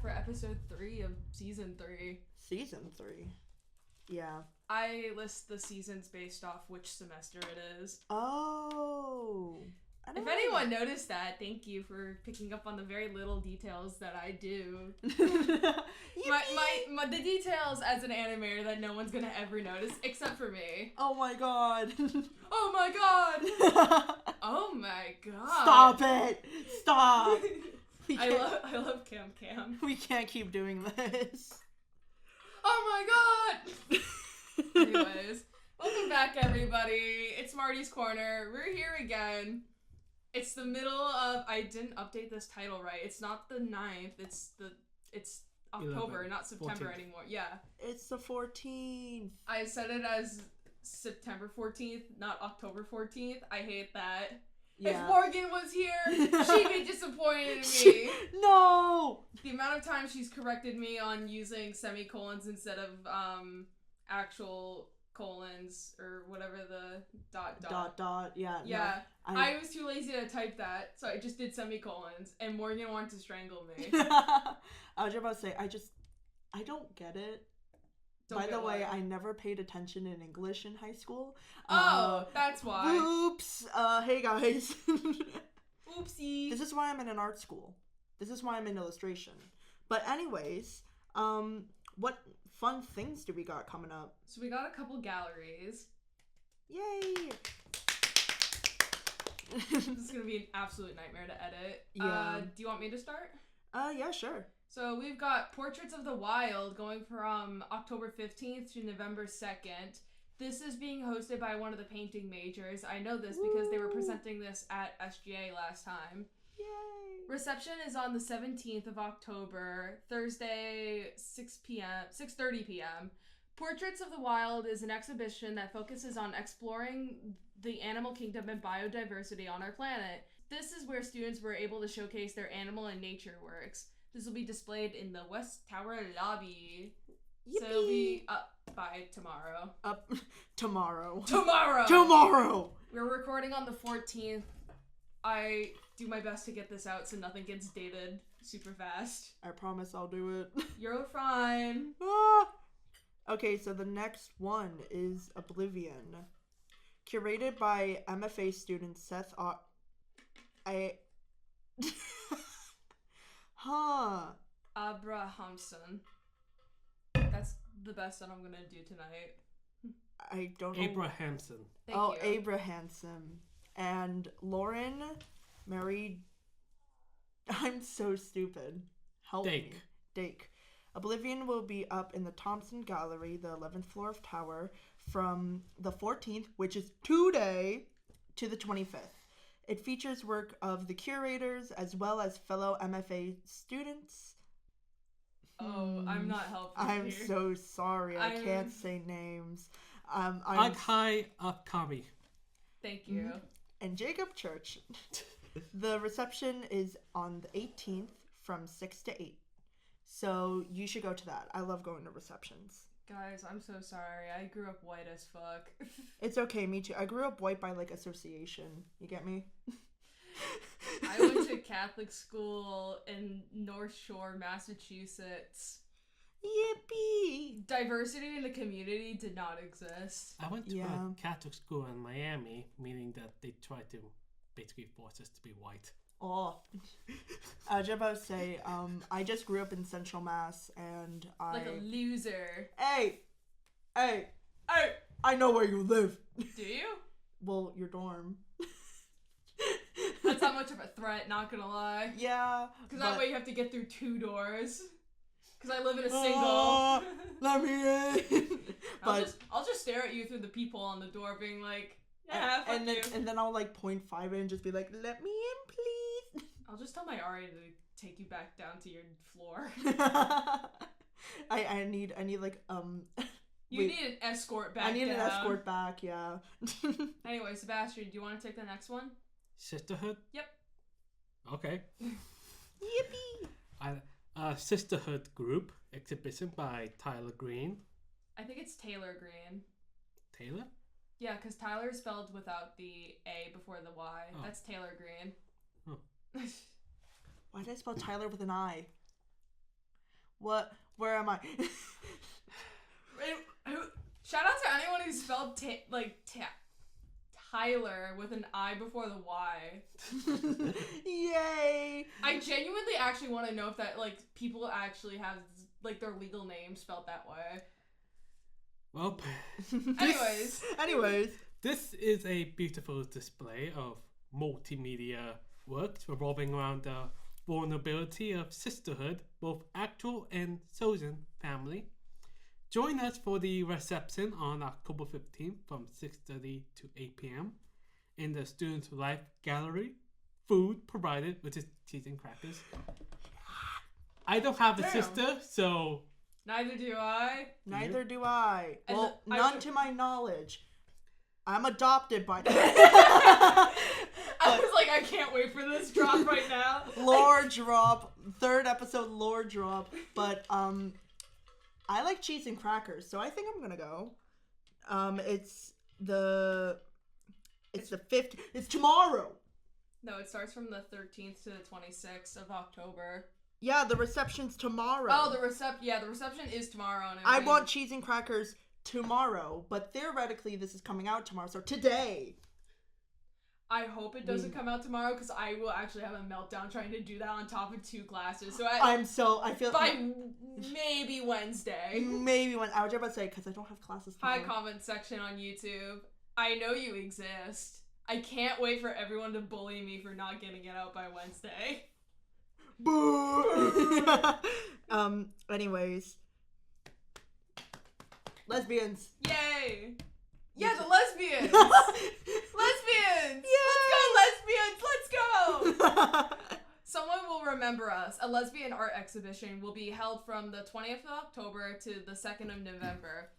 for episode 3 of season 3. Season 3? Yeah. I list the seasons based off which semester it is. Oh. If anyone noticed that, thank you for picking up on the very little details that I do. my the details as an animator that no one's gonna ever notice except for me. Oh my god. Oh my god. Oh my god. Stop it. Stop. I love Cam. We can't keep doing this. Oh my god. Anyways, welcome back everybody. It's Marty's Corner. We're here again. It's the middle of, I didn't update this title right. It's not the 9th. It's October, 11th, not September 14th. anymore. Yeah. It's the 14th. I said it as September 14th, not October 14th. I hate that. Yeah. If Morgan was here, she'd be disappointed in me. No! The amount of times she's corrected me on using semicolons instead of actual colons or whatever the dot. Yeah. Yeah. No, I was too lazy to type that, so I just did semicolons, and Morgan wanted to strangle me. I was about to say, I don't get it. By the way, what? I never paid attention in English in high school. Oh, that's why. Oops. Hey guys. Oopsie. This is why I'm in an art school. This is why I'm in illustration. But anyways, what fun things do we got coming up? So we got a couple galleries. Yay! This is gonna be an absolute nightmare to edit. Yeah. Do you want me to start? Yeah, sure. So we've got Portraits of the Wild going from October 15th to November 2nd. This is being hosted by one of the painting majors. I know this because they were presenting this at SGA last time. Yay! Reception is on the 17th of October, Thursday, 6:30 p.m. Portraits of the Wild is an exhibition that focuses on exploring the animal kingdom and biodiversity on our planet. This is where students were able to showcase their animal and nature works. This will be displayed in the West Tower lobby. Yippee! So it'll be up by tomorrow. Tomorrow. Tomorrow! We're recording on the 14th. I do my best to get this out so nothing gets dated super fast. I promise I'll do it. You're fine. Okay, so the next one is Oblivion. Curated by MFA student Seth Abrahamson. That's the best that I'm gonna do tonight. I don't know. Abrahamson. Thank you. Abrahamson. And Lauren married... I'm so stupid. Help me. Dake. Oblivion will be up in the Thompson Gallery, the 11th floor of Tower, from the 14th, which is today, to the 25th. It features work of the curators as well as fellow MFA students. Oh, I'm not helpful I'm here. so sorry. I can't say names. Hi, Kami. Thank you. And Jacob Church. The reception is on the 18th from 6 to 8. So you should go to that. I love going to receptions. Guys, I'm so sorry. I grew up white as fuck. It's okay, me too. I grew up white by, like, association. You get me? I went to Catholic school in North Shore, Massachusetts. Yippee! Diversity in the community did not exist. I went to a Catholic school in Miami, meaning that they tried to basically force us to be white. Oh. I was about to say, I just grew up in Central Mass, and Like a loser. Hey! I know where you live. Do you? Well, your dorm. That's not much of a threat, not gonna lie. Yeah. Because that way you have to get through 2 doors. Because I live in a single. Let me in. I'll just stare at you through the peephole on the door, being like, yeah, fuck you. And then I'll like 0.5 it and just be like, let me in, please. I'll just tell my RA to take you back down to your floor. I need like You need an escort back. I need down. an escort back, yeah. Anyway, Sebastian, do you want to take the next one? Sisterhood? Yep. Okay. Yippee! Sisterhood Group, exhibition by Tyler Green. I think it's Taylor Green. Taylor? Yeah, because Tyler is spelled without the A before the Y. Oh. That's Taylor Green. Oh. Why did I spell Tyler with an I? What? Where am I? Shout out to anyone who spelled Tyler with an I before the Y. Yay! I genuinely actually want to know if that, like, people actually have, like, their legal name spelled that way. Well, Anyways. This is a beautiful display of multimedia works revolving around the vulnerability of sisterhood, both actual and chosen family. Join us for the reception on October 15th from 6:30 to 8 p.m. in the Students' Life Gallery. Food provided, which is cheese and crackers. I don't have a sister, so... Neither do I. Neither do I. And well, none to my knowledge. I'm adopted by... I was like, I can't wait for this drop right now. Lore drop. 3rd episode lore drop. But, I like cheese and crackers, so I think I'm gonna go. It's the 5th. It's tomorrow. No, it starts from the 13th to the 26th of October. Yeah, the reception's tomorrow. Oh, the reception is tomorrow. And I want cheese and crackers tomorrow, but theoretically this is coming out tomorrow, so today. I hope it doesn't come out tomorrow, because I will actually have a meltdown trying to do that on top of 2 classes. So I feel by maybe Wednesday. Maybe when I was about to say, because I don't have classes tomorrow. Hi, comment section on YouTube. I know you exist. I can't wait for everyone to bully me for not getting it out by Wednesday. Boo! Anyways. Lesbians. Yay! Yeah, the lesbians! Lesbians! Yay! Let's go, lesbians! Let's go! Someone will remember us. A lesbian art exhibition will be held from the 20th of October to the 2nd of November.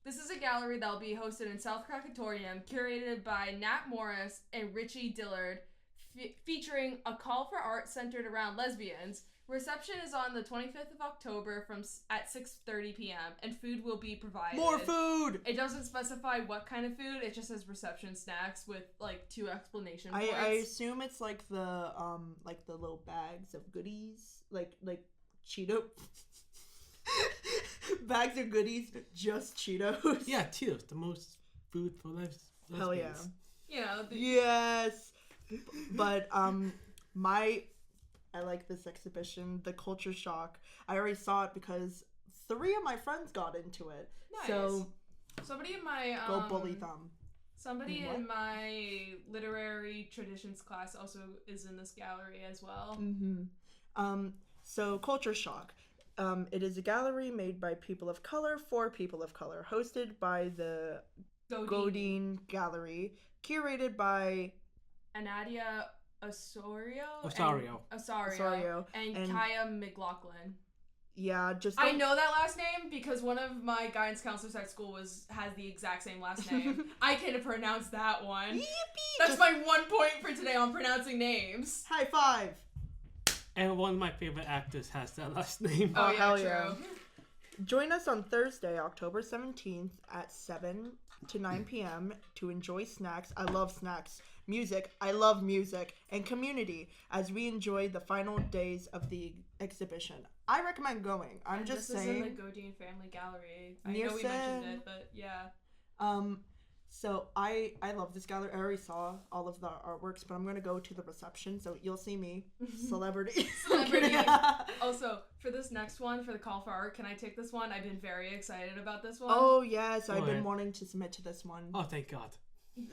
This is a gallery that will be hosted in South Krakatoa, curated by Nat Morris and Richie Dillard, featuring a call for art centered around lesbians. Reception is on the 25th of October at 6:30 p.m. and food will be provided. More food! It doesn't specify what kind of food. It just says reception snacks with like 2 explanation points. I assume it's like the little bags of goodies, like Cheeto bags of goodies, just Cheetos. Yeah, Cheetos, the most food for lesbians. Hell yeah. You know. Yes. But I like this exhibition, the culture shock. I already saw it because 3 of my friends got into it. Nice. So somebody in my go bully them. Somebody in my literary traditions class also is in this gallery as well. So culture shock. It is a gallery made by people of color for people of color, hosted by the Godine Gallery, curated by Anadia Osorio and Kaya McLaughlin. Yeah, just I know that last name because one of my guidance counselors at school has the exact same last name. I can pronounce that one. Yippee! That's my 1 point for today on pronouncing names. High five! And one of my favorite actors has that last name. Oh yeah, hell true. Yeah. Join us on Thursday, October 17th at 7 to 9 p.m. to enjoy snacks. I love snacks. Music. I love music. And community as we enjoy the final days of the exhibition. I recommend going. I'm just saying. This is in the Godine Family Gallery. I know we mentioned it, but yeah. So I love this gallery. I already saw all of the artworks, but I'm going to go to the reception, so you'll see me. Celebrity. Also, for this next one, for the call for art, can I take this one? I've been very excited about this one. Oh, yes. I've been wanting to submit to this one. Oh, thank God.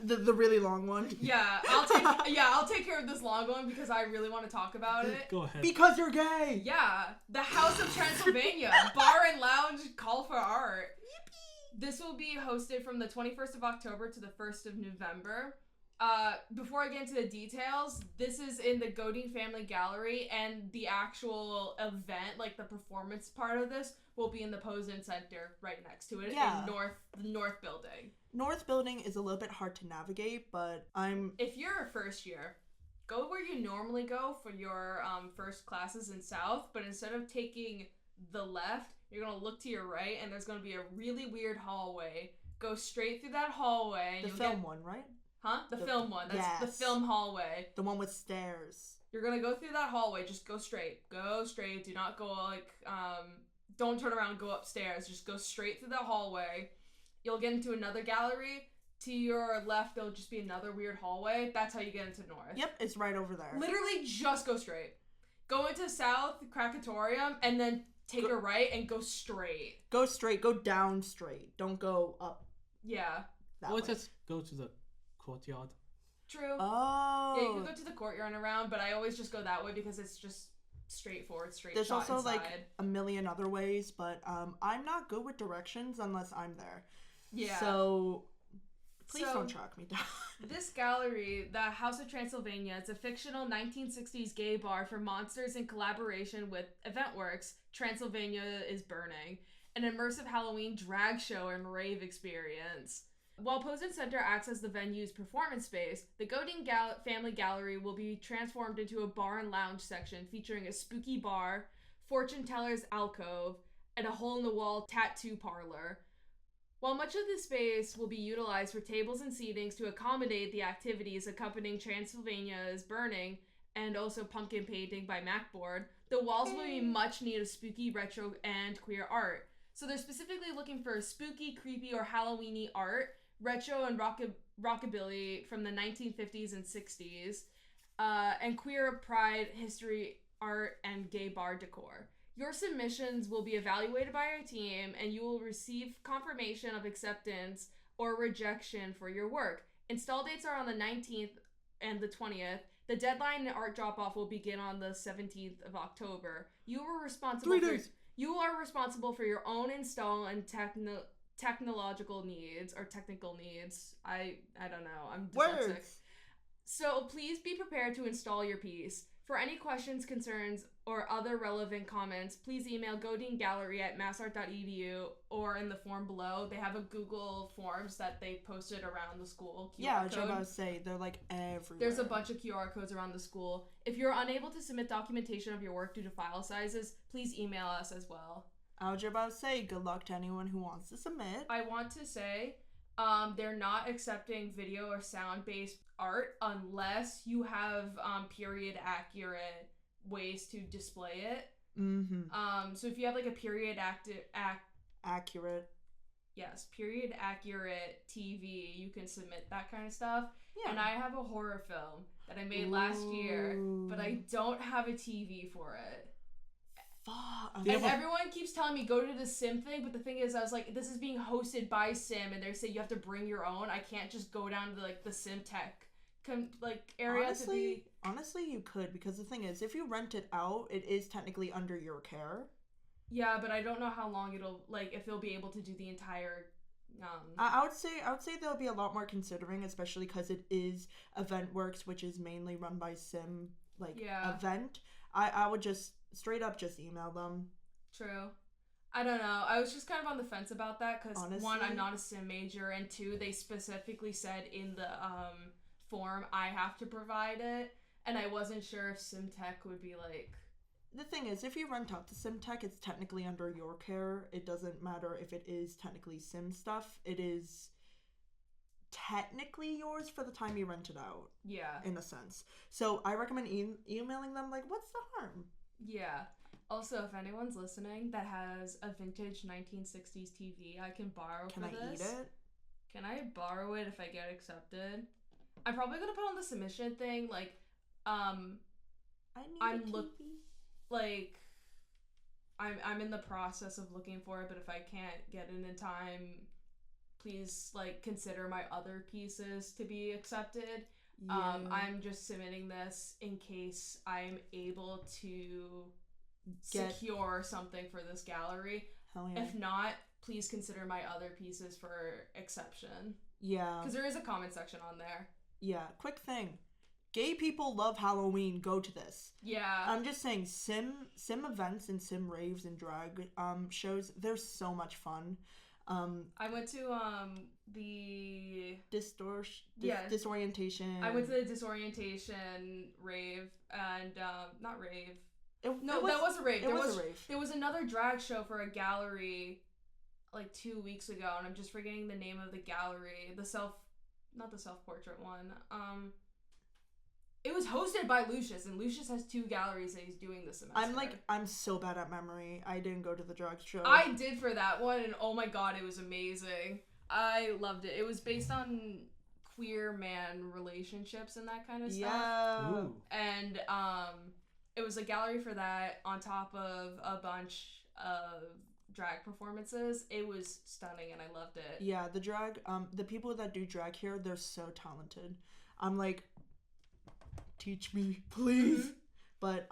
The really long one. Yeah, I'll take care of this long one because I really want to talk about it. Go ahead. Because you're gay. Yeah, the House of Transylvania Bar and Lounge Call for Art. Yippee! This will be hosted from the 21st of October to the 1st of November. Before I get into the details, this is in the Godine Family Gallery, and the actual event, like the performance part of this, will be in the Posen Center right next to it in the North Building. North Building is a little bit hard to navigate, but If you're a first year, go where you normally go for your first classes in South, but instead of taking the left, you're going to look to your right, and there's going to be a really weird hallway. Go straight through that hallway. And the film one, right? Huh? The film one. That's the film hallway. The one with stairs. You're going to go through that hallway. Just go straight. Go straight. Do not go don't turn around and go upstairs. Just go straight through the hallway. You'll get into another gallery. To your left, there'll just be another weird hallway. That's how you get into North. Yep, it's right over there. Literally just go straight. Go into South, Krakatorium, and then take a right and go straight. Go straight. Go down straight. Don't go up. Yeah. Or just go to the courtyard. True. Oh. Yeah, you can go to the courtyard and around, but I always just go that way because it's just straightforward, straight There's shot also inside. like a million other ways, but I'm not good with directions unless I'm there. Yeah. So please don't track me down. This gallery, the House of Transylvania, is a fictional 1960s gay bar for monsters in collaboration with Eventworks, Transylvania is Burning, an immersive Halloween drag show and rave experience. While Posen Center acts as the venue's performance space, the Godin Family Gallery will be transformed into a bar and lounge section featuring a spooky bar, fortune teller's alcove, and a hole-in-the-wall tattoo parlor. While much of the space will be utilized for tables and seatings to accommodate the activities accompanying Transylvania is Burning and also pumpkin painting by Macboard, the walls will be much in need of spooky, retro, and queer art. So they're specifically looking for spooky, creepy, or Halloween-y art, retro and rockabilly from the 1950s and 60s, and queer pride, history, art, and gay bar decor. Your submissions will be evaluated by our team, and you will receive confirmation of acceptance or rejection for your work. Install dates are on the 19th and the 20th. The deadline and art drop-off will begin on the 17th of October. You are responsible 3 days. You are responsible for your own install and technological needs or technical needs. I don't know. I'm dyslexic. Words. So please be prepared to install your piece. For any questions, concerns, or other relevant comments, please email godingallery@massart.edu or in the form below. They have a Google Forms that they posted around the school. Yeah, I was about to say, they're like everywhere. There's a bunch of QR codes around the school. If you're unable to submit documentation of your work due to file sizes, please email us as well. I was about to say, good luck to anyone who wants to submit. I want to say, they're not accepting video or sound-based art unless you have period accurate ways to display it. Mm-hmm. So if you have like a period accurate. Yes, period accurate TV, you can submit that kind of stuff. Yeah. And I have a horror film that I made last year, but I don't have a TV for it. Fuck. And everyone keeps telling me go to the Sim thing, but the thing is, I was like, this is being hosted by Sim, and they say you have to bring your own. I can't just go down to like the Sim Tech area. Honestly, you could, because the thing is, if you rent it out, it is technically under your care. Yeah, but I don't know how long if they'll be able to do the entire. I would say they'll be a lot more considering, especially because it is Eventworks, which is mainly run by Sim event. I would just straight up just email them. True. I don't know. I was just kind of on the fence about that because one, I'm not a sim major, and two, they specifically said in the form I have to provide it, and I wasn't sure if SimTech would be like. The thing is, if you rent out the SimTech, it's technically under your care. It doesn't matter if it is technically Sim stuff. It is technically yours for the time you rent it out. Yeah. In a sense. So I recommend emailing them, like, what's the harm? Yeah. Also, if anyone's listening that has a vintage 1960s TV I can borrow Can for I this. eat it? Can I borrow it if I get accepted? I'm probably gonna put on the submission thing, like, I need a TV. I'm in the process of looking for it, but if I can't get it in time, please, consider my other pieces to be accepted. Yeah. I'm just submitting this in case I'm able to secure something for this gallery. Hell yeah. If not, please consider my other pieces for exception. Yeah. Because there is a comment section on there. Yeah. Quick thing. Gay people love Halloween. Go to this. Yeah. I'm just saying, sim events and sim raves and drag shows, they're so much fun. I went to the disorientation. I went to the disorientation rave and not rave. That was a rave. There was another drag show for a gallery 2 weeks ago, and I'm just forgetting the name of the gallery. Not the self-portrait one. It was hosted by Lucius, and Lucius has 2 galleries that he's doing this semester. I'm so bad at memory. I didn't go to the drag show. I did for that one, and oh my god, it was amazing. I loved it. It was based on queer man relationships and that kind of stuff. Yeah. Ooh. And it was a gallery for that on top of a bunch of drag performances. It was stunning, and I loved it. Yeah, the drag, the people that do drag here, they're so talented. I'm like, teach me, please. Mm-hmm. But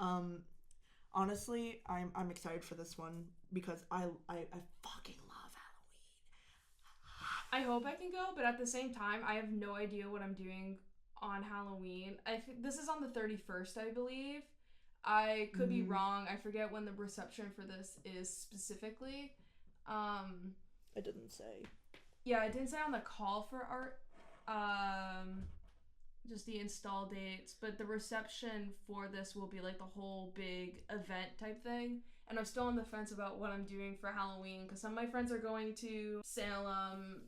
honestly, I'm excited for this one because I fucking love Halloween. I hope I can go, but at the same time, I have no idea what I'm doing on Halloween. I think this is on the 31st, I believe. I could be wrong. I forget when the reception for this is specifically. It didn't say. Yeah, it didn't say on the call for art. Just the install dates, but the reception for this will be like the whole big event type thing. And I'm still on the fence about what I'm doing for Halloween because some of my friends are going to Salem.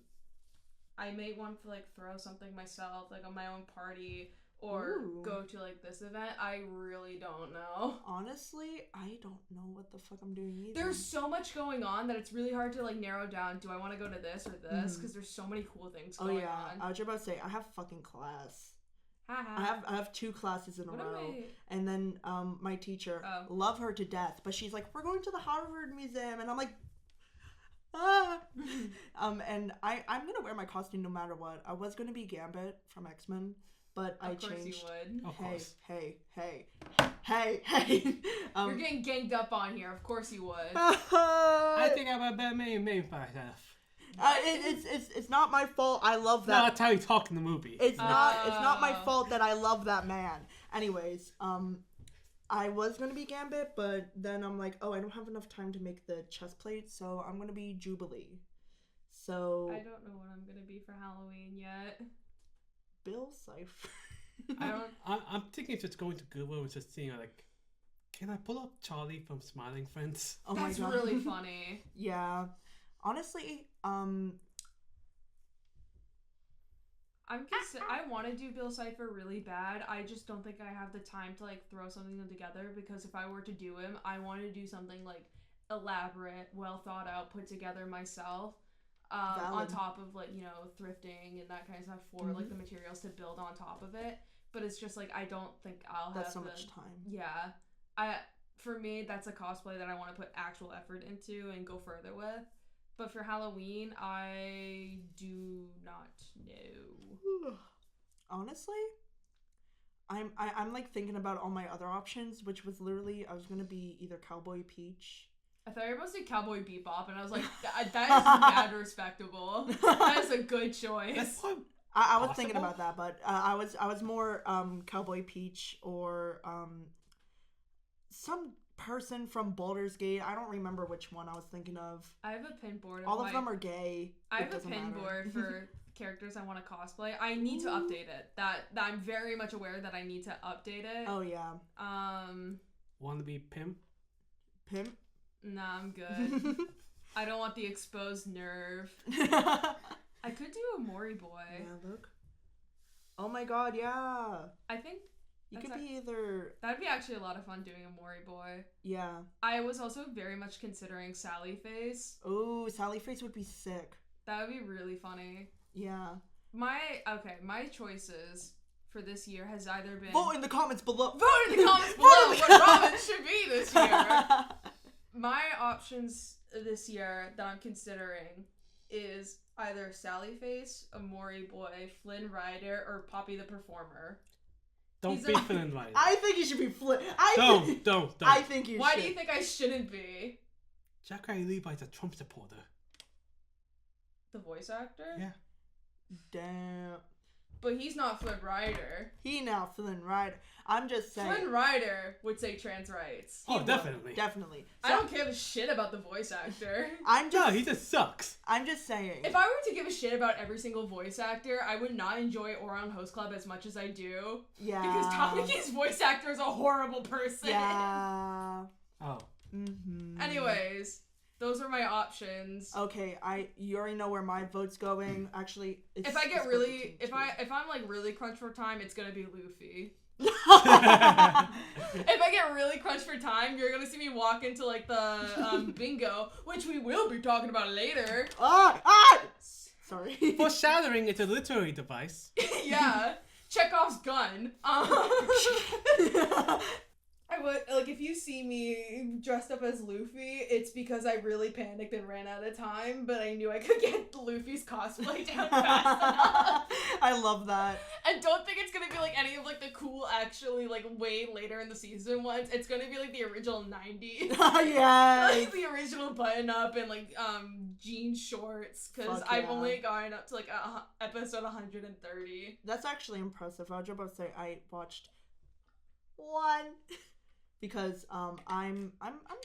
I may want to like throw something myself, like on my own party, or go to like this event. I really don't know. Honestly, I don't know what the fuck I'm doing either. There's so much going on that it's really hard to like narrow down. Do I want to go to this or this? Because there's so many cool things going on. I was just about to say I have fucking class. I I have 2 classes in a row, and then my teacher, love her to death, but she's like, we're going to the Harvard Museum, and I'm like, ah. And I'm gonna wear my costume no matter what. I was gonna be Gambit from X-Men, but I changed. Of course you would. Of course. Hey. You're getting ganged up on here. Of course you would. I think I'm a better main myself. It's not my fault. I love that. No, that's how you talk in the movie. It's not my fault that I love that man. Anyways, I was gonna be Gambit, but then I'm like, I don't have enough time to make the chest plate, so I'm gonna be Jubilee. So I don't know what I'm gonna be for Halloween yet. Bill Cipher. I'm thinking just going to Google and just seeing like, can I pull up Charlie from Smiling Friends? Oh That's my god, really funny. Yeah, honestly, I want to do Bill Cipher really bad. I just don't think I have the time to like throw something together because if I were to do him, I want to do something like elaborate, well thought out, put together myself. On top of like, thrifting and that kind of stuff for like the materials to build on top of it. But it's just like I don't think I'll have so much time. Yeah. For me, that's a cosplay that I want to put actual effort into and go further with. But for Halloween, I do not know. Honestly, I'm like thinking about all my other options, which was literally I was gonna be either Cowboy Peach. I thought you were supposed to say Cowboy Bebop, and I was like, that is mad respectable. That is a good choice. I was thinking about that, but I was more Cowboy Peach or some person from Baldur's Gate. I don't remember which one I was thinking of. I have a pin board. All of them are gay. I have a pin board for characters I want to cosplay. I need to update it. That I'm very much aware that I need to update it. Oh yeah. Want to be Pimp? Pimp? Nah, I'm good. I don't want the exposed nerve. I could do a Mori boy. Yeah, look. Oh my god, yeah. I think you could be either. That'd be actually a lot of fun doing a Mori boy. Yeah. I was also very much considering Sally Face. Oh, Sally Face would be sick. That would be really funny. Yeah. My choices for this year has either been vote in the comments below. Vote in the comments below what Robin should be this year. My options this year that I'm considering is either Sally Face, a Mori boy, Flynn Rider, or Poppy the Performer. Don't be Flynn Rider. I think you should be Flynn. Don't. I think you should. Why do you think I shouldn't be? Zachary Levi's a Trump supporter. The voice actor? Yeah. Damn. But he's not Flynn Rider. He now Flynn Rider. I'm just saying. Flynn Rider would say trans rights. Definitely. Definitely. So, I don't give a shit about the voice actor. He just sucks. I'm just saying. If I were to give a shit about every single voice actor, I would not enjoy Orion Host Club as much as I do. Yeah. Because Tamaki's voice actor is a horrible person. Yeah. Oh. Mm-hmm. Anyways, those are my options. Okay, you already know where my vote's going. Actually, if I'm like really crunched for time, it's gonna be Luffy. If I get really crunched for time, you're gonna see me walk into like the bingo, which we will be talking about later. Sorry. Foreshadowing, it's a literary device. Yeah, Chekhov's gun. I would like if you see me dressed up as Luffy, it's because I really panicked and ran out of time, but I knew I could get Luffy's cosplay down fast enough. I love that. I don't think it's gonna be like any of like the cool, actually like way later in the season ones. It's gonna be like the original 90s. Yeah. Like the original button up and like jean shorts, because I've only gotten up to like episode 130. That's actually impressive. I was about to say I watched one because I'm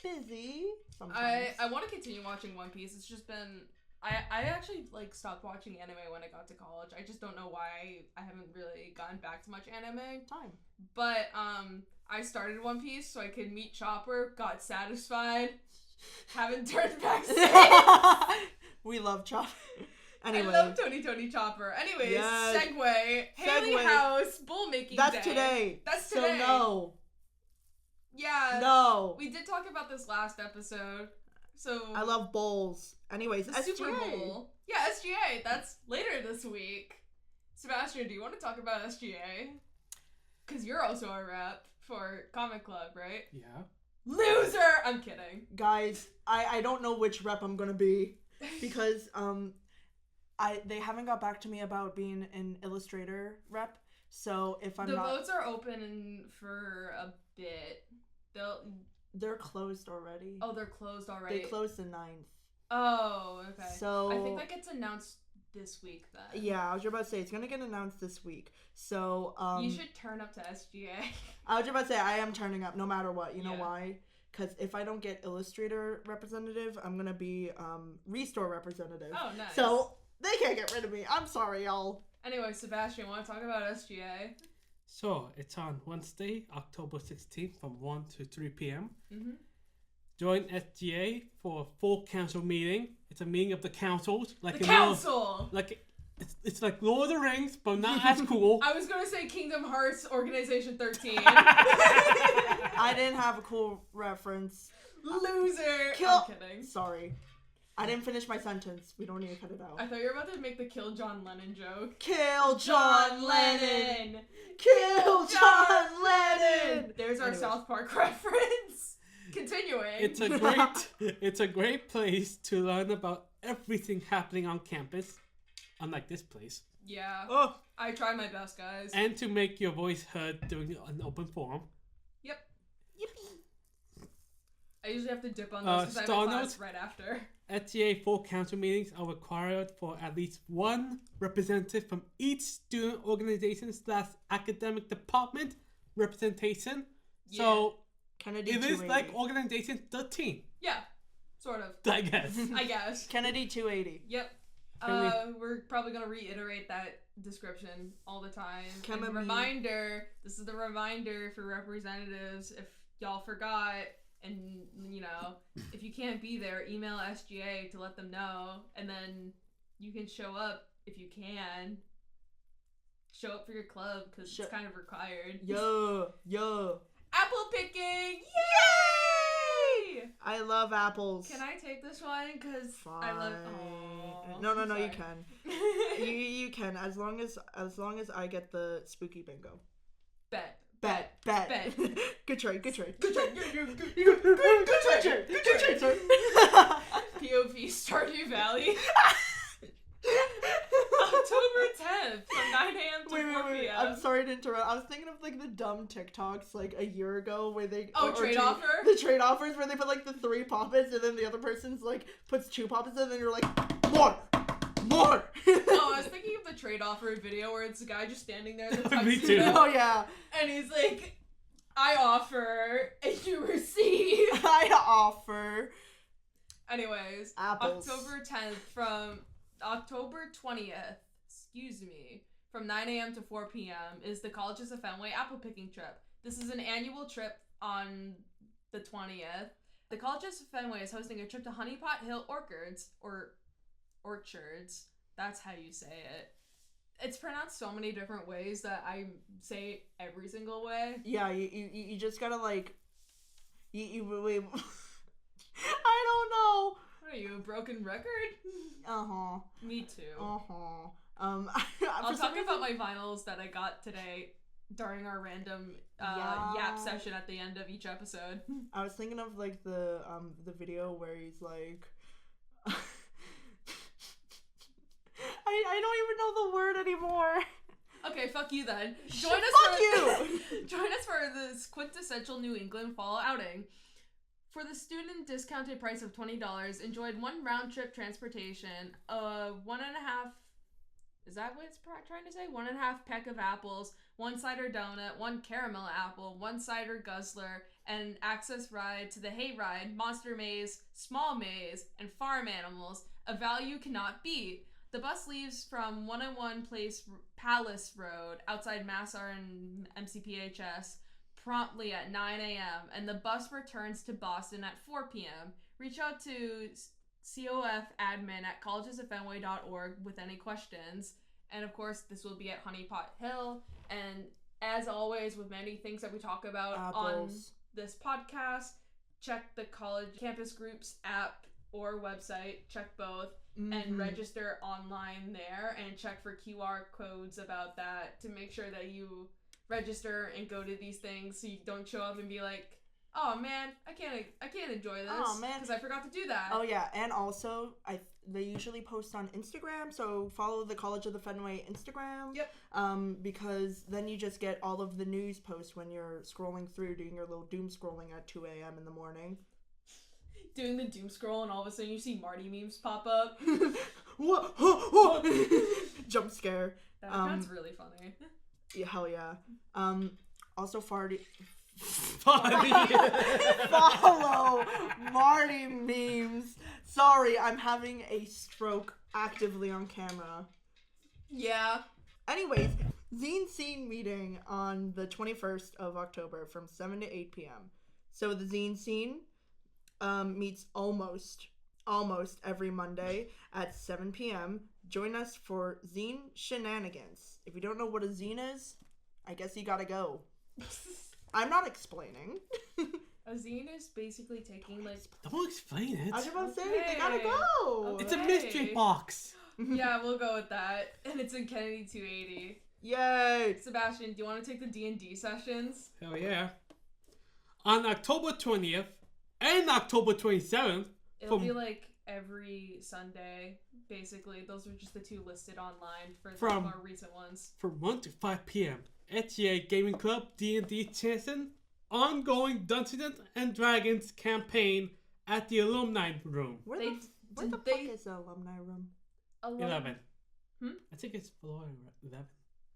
busy sometimes. I want to continue watching One Piece. It's just been I actually like stopped watching anime when I got to college. I just don't know why I haven't really gotten back to much anime. Time. But I started One Piece so I could meet Chopper, got satisfied, haven't turned back since. We love Chopper. Anyway. I love Tony Chopper. Anyways, yes. Segue. Haley House bull making That's day. Today. That's today. So no. Yeah. No. We did talk about this last episode. So I love bowls. Anyways, the SGA. Super Bowl. Yeah, SGA. That's later this week. Sebastian, do you want to talk about SGA? Because you're also a rep for Comic Club, right? Yeah. Loser! I'm kidding. Guys, I don't know which rep I'm gonna be because they haven't got back to me about being an Illustrator rep. So if I'm the votes are open for a bit. They're closed already. Oh, they're closed already. They closed the 9th. Oh, okay. So I think that gets announced this week then. Yeah, I was about to say it's gonna get announced this week. So you should turn up to SGA. I was about to say I am turning up no matter what. You know why? Because if I don't get Illustrator representative, I'm gonna be Restore representative. Oh, nice. So they can't get rid of me. I'm sorry, y'all. Anyway, Sebastian, want to talk about SGA? So, it's on Wednesday, October 16th from 1 to 3 p.m. Mm-hmm. Join SGA for a full council meeting. It's a meeting of the councils. Like the council! It's like Lord of the Rings, but not as cool. I was going to say Kingdom Hearts Organization 13. I didn't have a cool reference. Loser! I'm kidding. Sorry. I didn't finish my sentence. We don't need to cut it out. I thought you were about to make the Kill John Lennon joke. Kill John Lennon! Kill John Lennon! There's our South Park reference. Continuing. It's a great place to learn about everything happening on campus, unlike this place. Yeah. Oh. I try my best, guys. And to make your voice heard during an open forum. Yep. Yippee. I usually have to dip on those because I have a class right after. SGA full council meetings are required for at least one representative from each student organization / academic department representation. Yeah. So Kennedy it is like organization 13. Yeah, sort of. I guess. Kennedy 280. Yep. We're probably going to reiterate that description all the time. And reminder, this is the reminder for representatives if y'all forgot. And, you know, if you can't be there, email SGA to let them know. And then you can show up if you can. Show up for your club because it's kind of required. Yo. Apple picking! Yay! I love apples. Can I take this one? Because I love... Aww, no, sorry. you can. you can, as long as I get the spooky bingo. Bet. Good trade. Good trade, sir. POV Stardew Valley. October 10th from 9 a.m. to 4 p.m. I'm sorry to interrupt. I was thinking of like the dumb TikToks like a year ago where they trade offer? The trade offers where they put like the 3 poppets and then the other person's like puts 2 poppets and then you're like more. Oh, I was thinking of the trade offer video where it's a guy just standing there in the tuxedo. Me too. Oh yeah. And he's like, I offer and you receive. I offer. Anyways, apples. October 10th from October 20th, from 9 a.m. to 4 p.m. is the Colleges of Fenway apple picking trip. This is an annual trip on the 20th. The Colleges of Fenway is hosting a trip to Honeypot Hill Orchards, or Orchards. That's how you say it. It's pronounced so many different ways that I say it every single way. Yeah, you just gotta like, wait. I don't know. What are you, a broken record? Uh-huh. Me too. Uh-huh. I'll talk about my vinyls that I got today during our random yap session at the end of each episode. I was thinking of like the video where he's like I don't even know the word anymore. Okay, fuck you then. Join us for this quintessential New England fall outing. For the student discounted price of $20, enjoyed one round trip transportation, 1.5. Is that what it's trying to say? 1.5 peck of apples, 1 cider donut, 1 caramel apple, 1 cider guzzler, and access ride to the hayride, monster maze, small maze, and farm animals. A value cannot beat. The bus leaves from 101 Palace Road outside Massar and MCPHS promptly at 9 a.m. and the bus returns to Boston at 4 p.m. Reach out to COF admin at collegesofenway.org with any questions. And of course, this will be at Honeypot Hill. And as always, with many things that we talk about on this podcast, check the college campus groups app or website, check both, and register online there, and check for QR codes about that to make sure that you register and go to these things so you don't show up and be like, oh man, I can't enjoy this. Oh man, because I forgot to do that. Oh yeah, and also they usually post on Instagram, so follow the College of the Fenway Instagram. Yep. Because then you just get all of the news posts when you're scrolling through, doing your little doom scrolling at 2 a.m. in the morning. Doing the doom scroll, and all of a sudden you see Marty memes pop up. Jump scare. That's really funny. Yeah, hell yeah. Also Follow Marty memes. Sorry, I'm having a stroke actively on camera. Yeah. Anyways, Zine Scene meeting on the 21st of October from 7 to 8 p.m. So the Zine Scene meets almost every Monday at 7 p.m. Join us for Zine Shenanigans. If you don't know what a zine is, I guess you gotta go. I'm not explaining. A zine is basically taking like... Don't explain it. I was about to say, they gotta go. Okay. It's a mystery box. Yeah, we'll go with that. And it's in Kennedy 280. Yay. Sebastian, do you want to take the D&D sessions? Hell yeah. On October 20th and October 27th. It'll be like every Sunday, basically. Those are just the two listed online for the more recent ones. From 1 to 5 p.m. HCA Gaming Club D&D Chanson ongoing Dungeons and Dragons campaign at the Alumni Room. Where the fuck is the Alumni Room? 11. I think it's floor 11.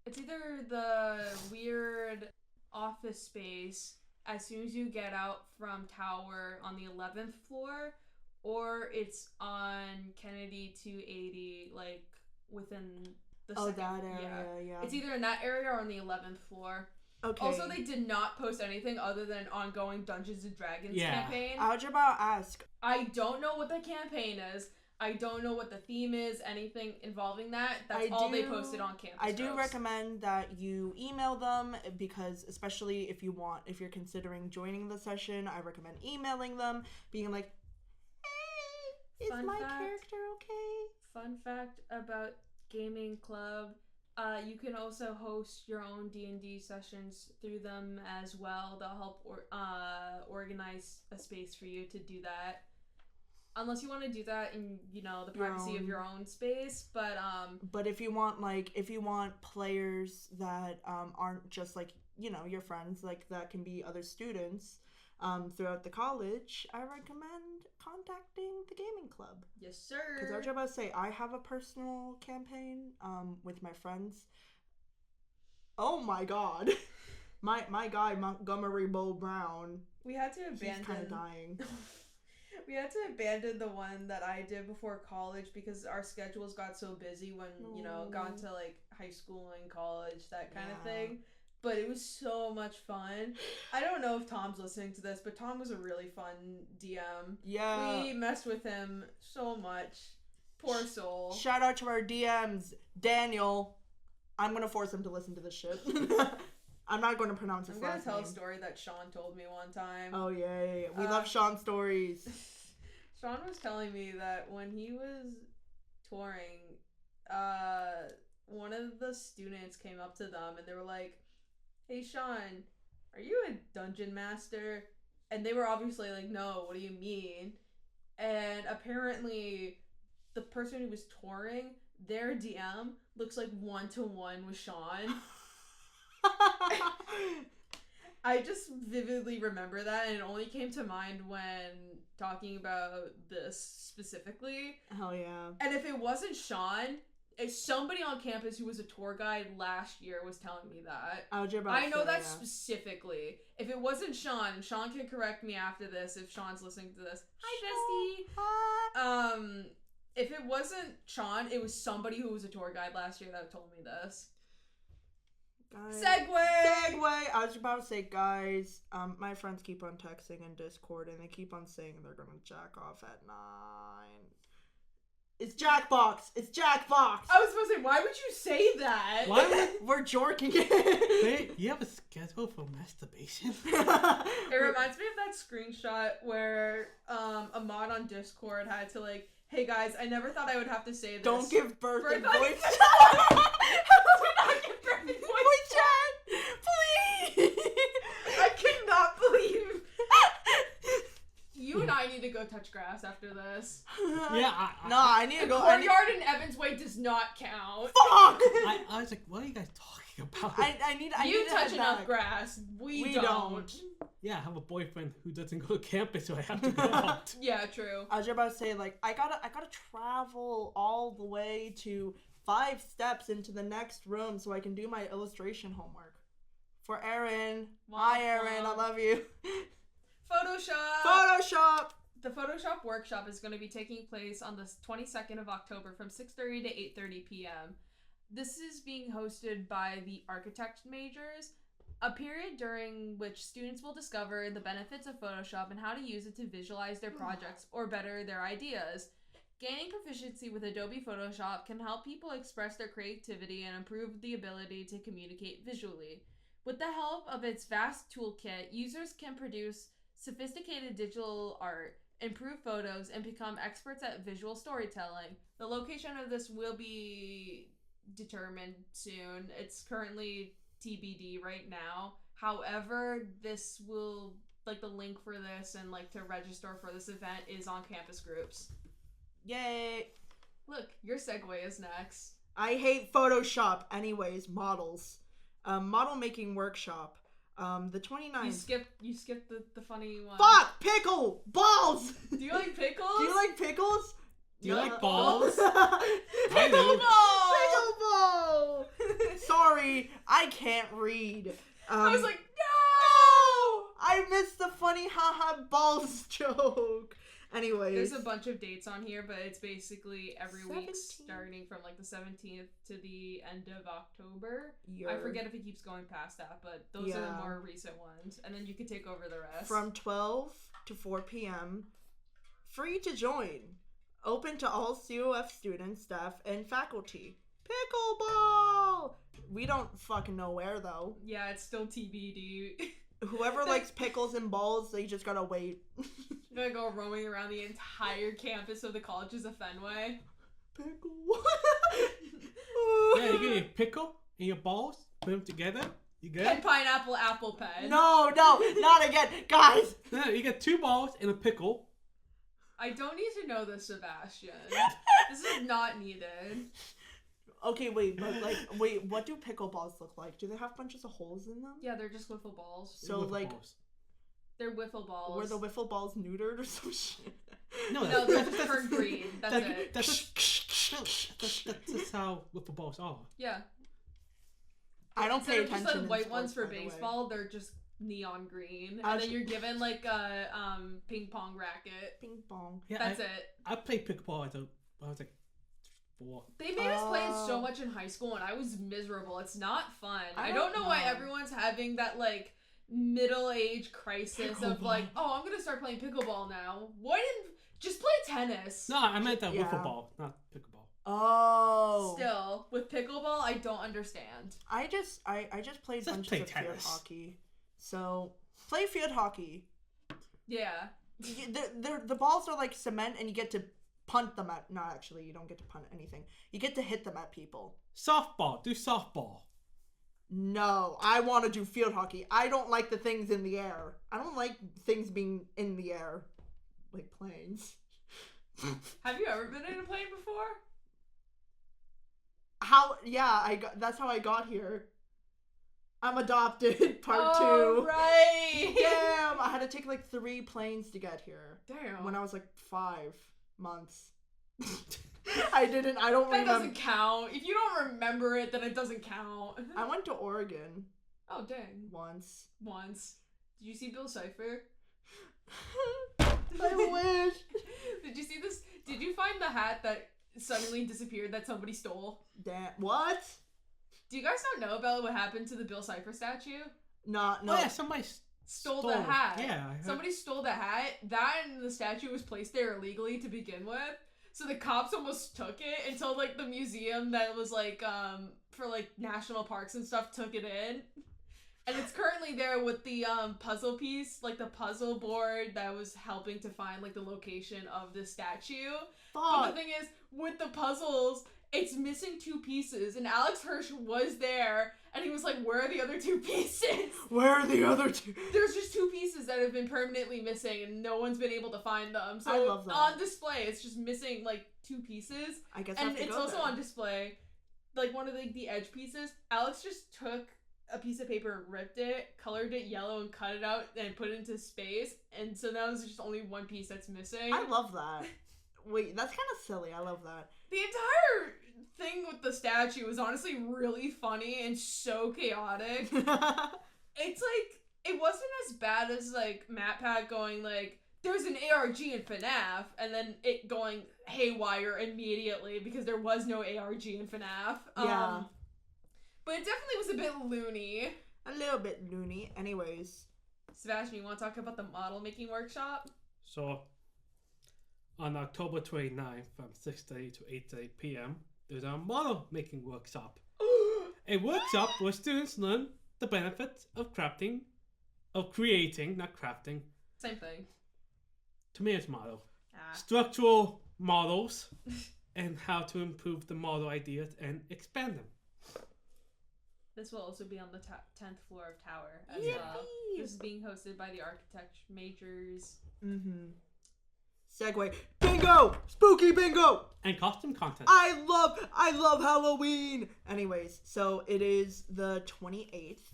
It's either the weird office space as soon as you get out from Tower on the 11th floor, or it's on Kennedy 280, like within the second. That area, yeah. It's either in that area or on the 11th floor. Okay. Also, they did not post anything other than an ongoing Dungeons and Dragons campaign. I was about to ask. I don't know what the campaign is. I don't know what the theme is, anything involving that. That's all they posted on campus. I do recommend that you email them, because especially if you're considering joining the session, I recommend emailing them, being like, hey, is my character okay? Fun fact about Gaming Club, you can also host your own D&D sessions through them as well. They'll help organize a space for you to do that. Unless you want to do that in, the privacy of your own space, but Yes, sir. Because I was about to say, I have a personal campaign with my friends. Oh my god. my guy, Montgomery Bo Brown. We had to abandon. He's kind of dying. We had to abandon the one that I did before college because our schedules got so busy when, got into like high school and college, that kind of thing. But it was so much fun. I don't know if Tom's listening to this, but Tom was a really fun DM. Yeah. We messed with him so much. Poor soul. Shout out to our DMs, Daniel. I'm going to force him to listen to this shit. I'm not going to pronounce his last name. I'm going to tell a story that Sean told me one time. Oh, yeah. We love Sean stories. Sean was telling me that when he was touring, one of the students came up to them and they were like, "Hey, Sean, are you a dungeon master?" And they were obviously like, "No, what do you mean?" And apparently the person who was touring, their DM looks like 1-to-1 with Sean. I just vividly remember that, and it only came to mind when talking about this specifically. Hell yeah. And if it wasn't Sean, if somebody on campus who was a tour guide last year was telling me that. I know that specifically. If it wasn't Sean can correct me after this if Sean's listening to this. Hi, bestie. If it wasn't Sean, it was somebody who was a tour guide last year that told me this. Segway! I was about to say, guys, my friends keep on texting in Discord and they keep on saying they're gonna jack off at 9. It's Jackbox! I was supposed to say, why would you say that? We're jorking it. You have a schedule for masturbation? It reminds me of that screenshot where a mod on Discord had to like, "Hey guys, I never thought I would have to say this. Don't give birth in voice chat. Do not give birth in voice chat. Please. I cannot believe. You and I need to go touch grass after this. Yeah. I need to go. Courtyard in Evans Way does not count. Fuck. I was like, what are you guys talking about? I need you to touch head enough back. grass. We don't. Yeah, I have a boyfriend who doesn't go to campus, so I have to go out. Yeah, true. I was about to say, like, I gotta travel all the way to 5 steps into the next room so I can do my illustration homework. For Erin. Hi, Erin. I love you. Photoshop! The Photoshop workshop is going to be taking place on the 22nd of October from 6:30 to 8:30 p.m. This is being hosted by the architect majors, a period during which students will discover the benefits of Photoshop and how to use it to visualize their projects or better their ideas. Gaining proficiency with Adobe Photoshop can help people express their creativity and improve the ability to communicate visually. With the help of its vast toolkit, users can produce sophisticated digital art, improve photos, and become experts at visual storytelling. The location of this will be determined soon. It's currently TBD right now. However, this will, like, the link for this and, like, to register for this event is on campus groups. Yay! Look, your segue is next. I hate Photoshop. Anyways, models. Model making workshop. The 29th. You skipped the funny one. Fuck! Pickle! Balls! Do you like pickles? Do you like pickles? Do you like balls? Pickle ball! Sorry, I can't read. I was like, no! I missed the funny haha balls joke. Anyways. There's a bunch of dates on here, but it's basically every week starting from like the 17th to the end of October. I forget if it keeps going past that, but those are the more recent ones. And then you can take over the rest. From 12 to 4 p.m. Free to join. Open to all COF students, staff, and faculty. Pickleball! We don't fucking know where, though. Yeah, it's still TBD. Whoever likes pickles and balls, they just gotta wait. You're gonna go roaming around the entire campus of the colleges of Fenway. Pickle. Yeah, you get your pickle and your balls, put them together. You good? Pen, pineapple, apple pen. No, not again. Guys! No, you get 2 balls and a pickle. I don't need to know this, Sebastian. This is not needed. Okay, wait, what do pickleballs look like? Do they have bunches of holes in them? Yeah, they're just wiffle balls. So, like, they're wiffle balls. Were the wiffle balls neutered or some shit? No, they're just turned green. That's it. That's how wiffle balls are. Yeah. I don't pay attention. Just like white ones for baseball, they're just neon green, and then you're given like a ping pong racket. Ping pong. Yeah, That's it. I played pickleball when I was like 4. They made us play it so much in high school, and I was miserable. It's not fun. I don't know why everyone's having that like middle-age crisis of like, oh, I'm gonna start playing pickleball now. Why didn't just play tennis? No, I meant that wiffle ball, not pickleball. Oh. Still, with pickleball, I don't understand. I just played bunches of field hockey. So, play field hockey. Yeah. The balls are like cement and you get to punt them at... No, actually, you don't get to punt anything. You get to hit them at people. Softball. Do softball. No, I want to do field hockey. I don't like the things in the air. I don't like things being in the air. Like planes. Have you ever been in a plane before? That's how I got here. I'm adopted, part 2. Oh, right. Damn, I had to take like 3 planes to get here. Damn. When I was like 5 months. I don't remember. That doesn't count. If you don't remember it, then it doesn't count. I went to Oregon. Oh, dang. Once. Did you see Bill Cipher? I wish. Did you see this? Did you find the hat that suddenly disappeared that somebody stole? Damn. What? Do you guys not know about what happened to the Bill Cipher statue? No. Oh, yeah, somebody stole the hat. Yeah. Somebody stole the hat. That and the statue was placed there illegally to begin with. So the cops almost took it until like the museum that was like for like national parks and stuff took it in. And it's currently there with the puzzle piece, like the puzzle board that was helping to find like the location of the statue. Fuck. But the thing is, with the puzzles, it's missing 2 pieces, and Alex Hirsch was there, and he was like, where are the other 2 pieces? Where are the other 2? There's just 2 pieces that have been permanently missing, and no one's been able to find them. So I love that. On display, it's just missing like 2 pieces. I guess and I have to it's go also there. on display, like one of the edge pieces. Alex just took a piece of paper, ripped it, colored it yellow, and cut it out, and put it into space. And so now there's just only 1 piece that's missing. I love that. Wait, that's kind of silly. I love that. The entire thing with the statue was honestly really funny and so chaotic. It's like, it wasn't as bad as like MatPat going like, there's an ARG in FNAF, and then it going haywire immediately because there was no ARG in FNAF. Yeah. But it definitely was a bit loony. A little bit loony. Anyways. Sebastian, you want to talk about the model making workshop? So, on October 29th from 6:30 to 8:30 p.m., there's a model making workshop. A workshop where students learn the benefits of creating, not crafting. Same thing. Tomatoes model. Structural models and how to improve the model ideas and expand them. This will also be on the 10th floor of Tower as well. This is being hosted by the architect majors. Mm-hmm. Segway. Bingo! Spooky bingo! And costume contest. I love Halloween! Anyways, so it is the 28th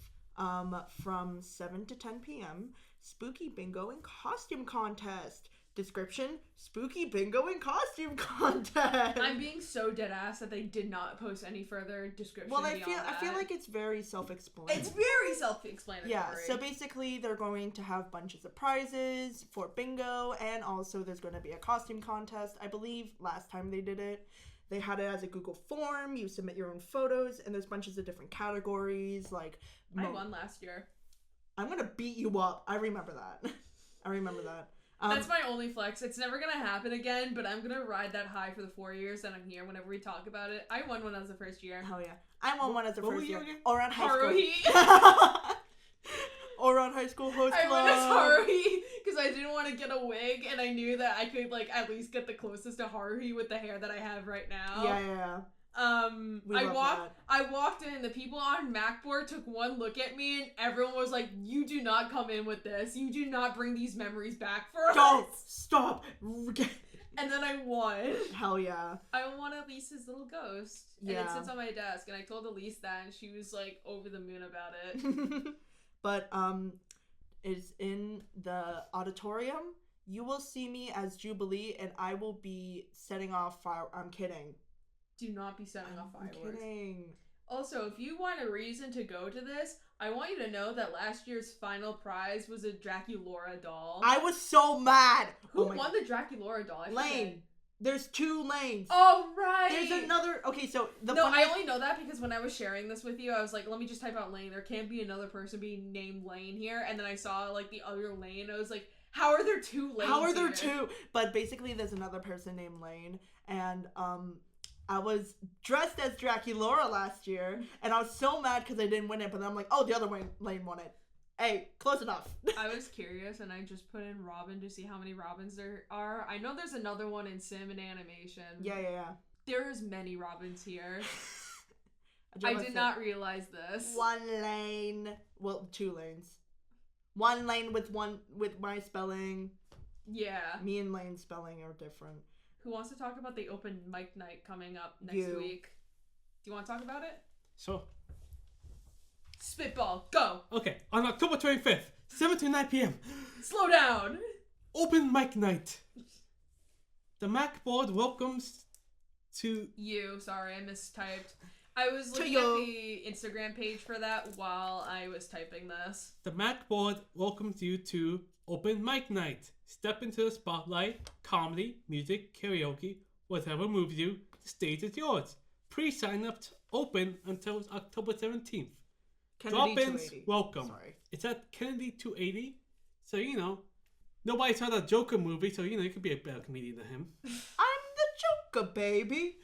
from 7 to 10 p.m. Spooky bingo and costume contest. Description: spooky bingo and costume contest. I'm being so dead ass that they did not post any further description. Well, I feel like it's very self-explanatory. It's very self-explanatory. Yeah, so basically they're going to have bunches of prizes for bingo, and also there's going to be a costume contest. I believe last time they did it, they had it as a Google form. You submit your own photos, and there's bunches of different categories. Like I won last year. I'm gonna beat you up. I remember that. That's my only flex. It's never gonna happen again, but I'm gonna ride that high for the 4 years that I'm here whenever we talk about it. I won one as the first year. Hell yeah. I won one as the first year. Again? Or on high Haruhi. school. Or on high school host club. I went as Haruhi because I didn't want to get a wig, and I knew that I could like at least get the closest to Haruhi with the hair that I have right now. Yeah. I walked in, the people on MacBoard took one look at me, and everyone was like, you do not come in with this. You do not bring these memories back for us. Don't stop. And then I won. Hell yeah. I won Elise's little ghost. And it sits on my desk, and I told Elise that, and she was like over the moon about it. But it's in the auditorium. You will see me as Jubilee, and I will be setting off fire. I'm kidding. Do not be setting off fireworks. I'm kidding. Also, if you want a reason to go to this, I want you to know that last year's final prize was a Draculaura doll. I was so mad. Who won the Draculaura doll? Lane. There's 2 lanes. Oh, right. There's another. Okay, so I only know that because when I was sharing this with you, I was like, let me just type out Lane. There can't be another person being named Lane here. And then I saw like the other Lane. I was like, how are there 2 lanes? How are there 2? But basically, there's another person named Lane, and I was dressed as Draculaura last year, and I was so mad because I didn't win it, but then I'm like, oh, the other lane won it. Hey, close enough. I was curious, and I just put in Robin to see how many Robins there are. I know there's another one in Sim and Animation. Yeah. There's many Robins here. I did not realize this. 1 lane. Well, 2 lanes. 1 lane with my spelling. Yeah. Me and Lane's spelling are different. Who wants to talk about the open mic night coming up next week? Do you want to talk about it? Sure. Spitball, go! Okay, on October 25th, 7 to 9 p.m. Slow down! Open mic night. The Mac board welcomes to... Sorry, I mistyped. I was looking at the Instagram page for that while I was typing this. The Mac board welcomes you to Open mic night. Step into the spotlight, comedy, music, karaoke, whatever moves you, the stage is yours. Pre-sign-ups open until October 17th. Drop-ins, welcome. Sorry. It's at Kennedy 280, so nobody saw that Joker movie, so you could be a better comedian than him. I'm the Joker, baby.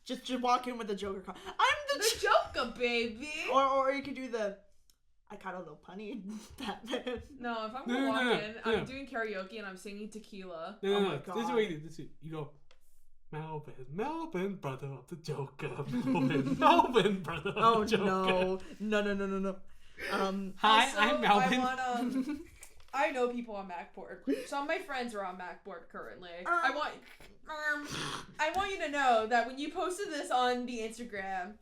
Just walk in with the Joker. I'm the Joker, baby. Or you could do the I kind of know punny Batman. No, if I'm gonna walk in, I'm doing karaoke and I'm singing Tequila. No, my God. This is what you do. You go, Melvin, brother of the Joker. Melvin, brother of the Joker. No. Hi, also, I'm Melvin. I know people on MacBoard. Some of my friends are on MacBoard currently. I want you to know that when you posted this on the Instagram,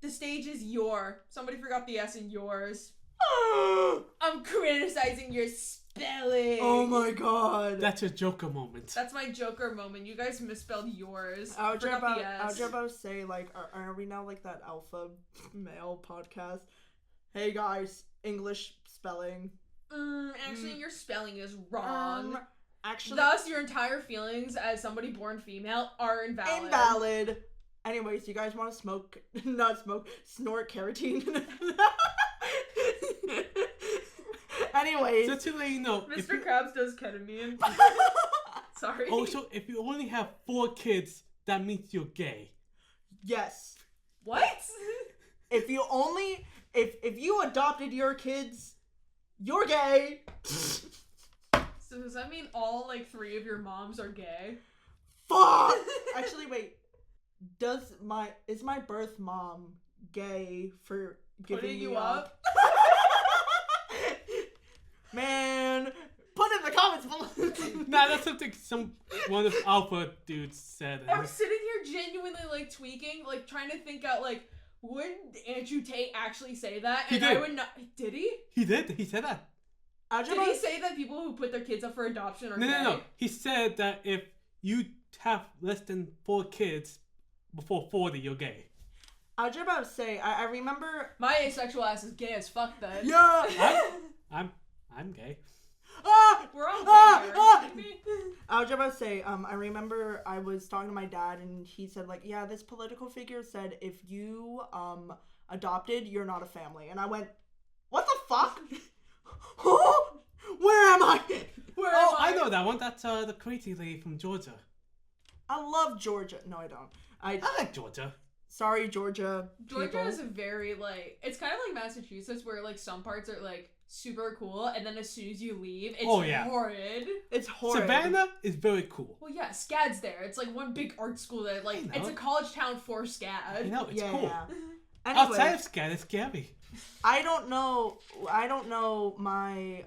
the stage is somebody forgot the S in yours. I'm criticizing your spelling. Oh my God. That's a Joker moment. That's my Joker moment. You guys misspelled yours. I was just about to say, like, are we now like that alpha male podcast? Hey guys, English spelling. Actually, your spelling is wrong. Actually, thus your entire feelings as somebody born female are invalid. Invalid. Anyways, you guys want to snort carotene? Anyways. So to let you know, Mr. Krabs does ketamine. Sorry. Also, if you only have 4 kids, that means you're gay. Yes. What? If you adopted your kids, you're gay. So does that mean all 3 of your moms are gay? Fuck! Actually, wait. Is my birth mom gay for giving you up? Man, put in the comments below. Nah, that's something one of alpha dudes said. I'm sitting here genuinely tweaking, trying to think out would Andrew Tate actually say that? He did. I would not. Did he? He did. He said that. Did he say that people who put their kids up for adoption are gay? No. He said that if you have less than 4 kids before 40, you're gay. I was just about to say, I remember... My asexual ass is gay as fuck then. Yeah! I'm gay. We're all gay here. I was just about to say, I remember I was talking to my dad and he said, yeah, this political figure said if you adopted, you're not a family. And I went, what the fuck? Where am I? I know that one. That's the crazy lady from Georgia. I love Georgia. No, I don't. I like Georgia. Sorry, Georgia. Georgia is a very it's kind of like Massachusetts where some parts are super cool and then as soon as you leave it's horrid. It's horrid. Savannah is very cool. Well, yeah, SCAD's there. It's one big art school that it's a college town for SCAD. I know, it's cool. Anyways, outside of SCAD, it's scary. I don't know my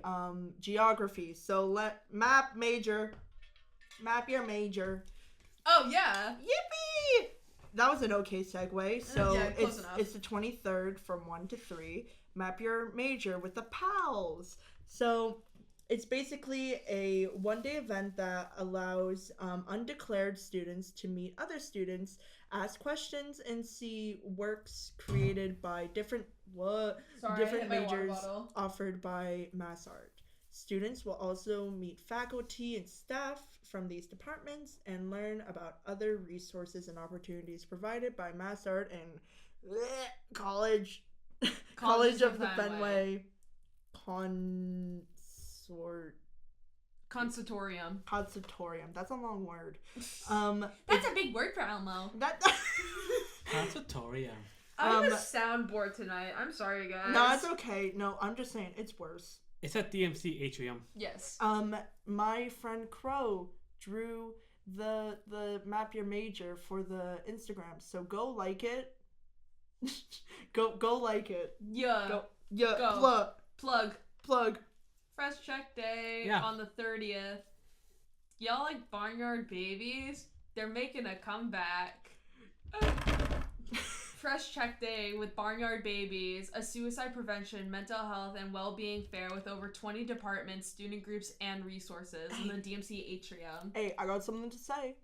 geography, so map your major. Oh yeah. Yippee! That was an okay segue. So yeah, close enough. It's the 23rd from 1 to 3. Map your major with the pals. So it's basically a one-day event that allows undeclared students to meet other students, ask questions, and see works created by different majors offered by Mass Art. Students will also meet faculty and staff from these departments and learn about other resources and opportunities provided by Mass Art and College of the Fenway Consort. Consultorium. That's a long word. That's a big word for Elmo. Consultorium. I have a soundboard tonight. I'm sorry, guys. No, it's okay. No, I'm just saying it's worse. It's at DMC Atrium. Yes. My friend Crow drew the map your major for the Instagram, so go like it. go like it. Yeah. Go. Plug. Fresh Check Day on the 30th. Y'all like Barnyard Babies? They're making a comeback. Fresh Check Day with Barnyard Babies, a suicide prevention, mental health, and well-being fair with over 20 departments, student groups, and resources in the DMC Atrium. Hey, I got something to say.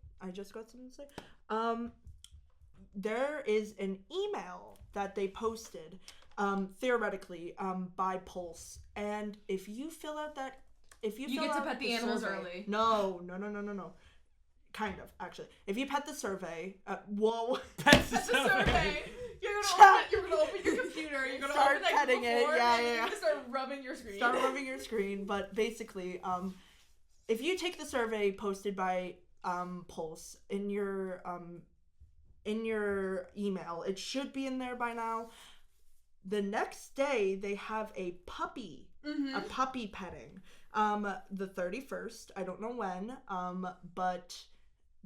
There is an email that they posted, theoretically, by Pulse, and if you fill out that, you get to pet the animals survey, early. No. Kind of, actually. If you pet the survey, Pet the survey. You're gonna open your computer. You're gonna start open that petting it. Yeah. You're gonna start rubbing your screen. But basically, if you take the survey posted by Pulse in your email, it should be in there by now. The next day, they have a puppy petting. The 31st. I don't know when. But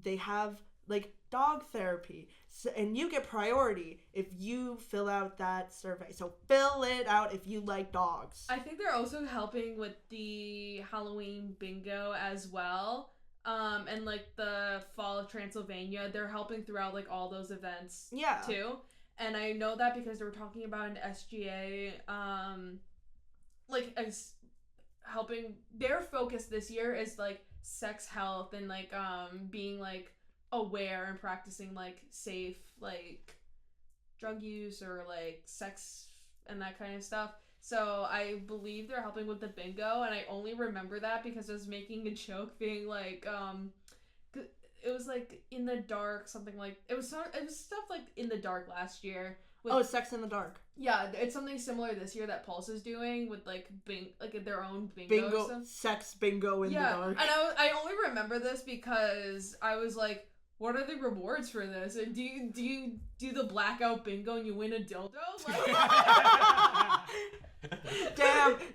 they have like dog therapy, and you get priority if you fill out that survey. So fill it out if you like dogs. I think they're also helping with the Halloween bingo as well. And like the Fall of Transylvania, they're helping throughout like all those events too. And I know that because they were talking about an SGA, like as helping. Their focus this year is like sex health and like being like aware and practicing like safe like drug use or like sex and that kind of stuff. So I believe they're helping with the bingo, and I only remember that because I was making a joke being like it was like in the dark, something like it was stuff like in the dark last year. Sex in the dark. Yeah, it's something similar this year that Pulse is doing with like their own bingo sex bingo in the dark. And I only remember this because I was like, what are the rewards for this? And do you do the blackout bingo and you win a dildo? Like,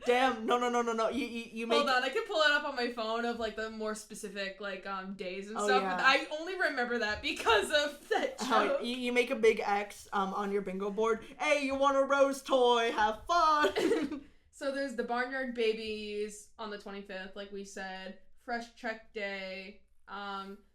Damn. No. You make... Hold on, I can pull it up on my phone of like the more specific like days and stuff. Yeah. But I only remember that because of that joke. You make a big X on your bingo board. Hey, you want a rose toy? Have fun. So there's the Barnyard Babies on the 25th, like we said. Fresh Check Day.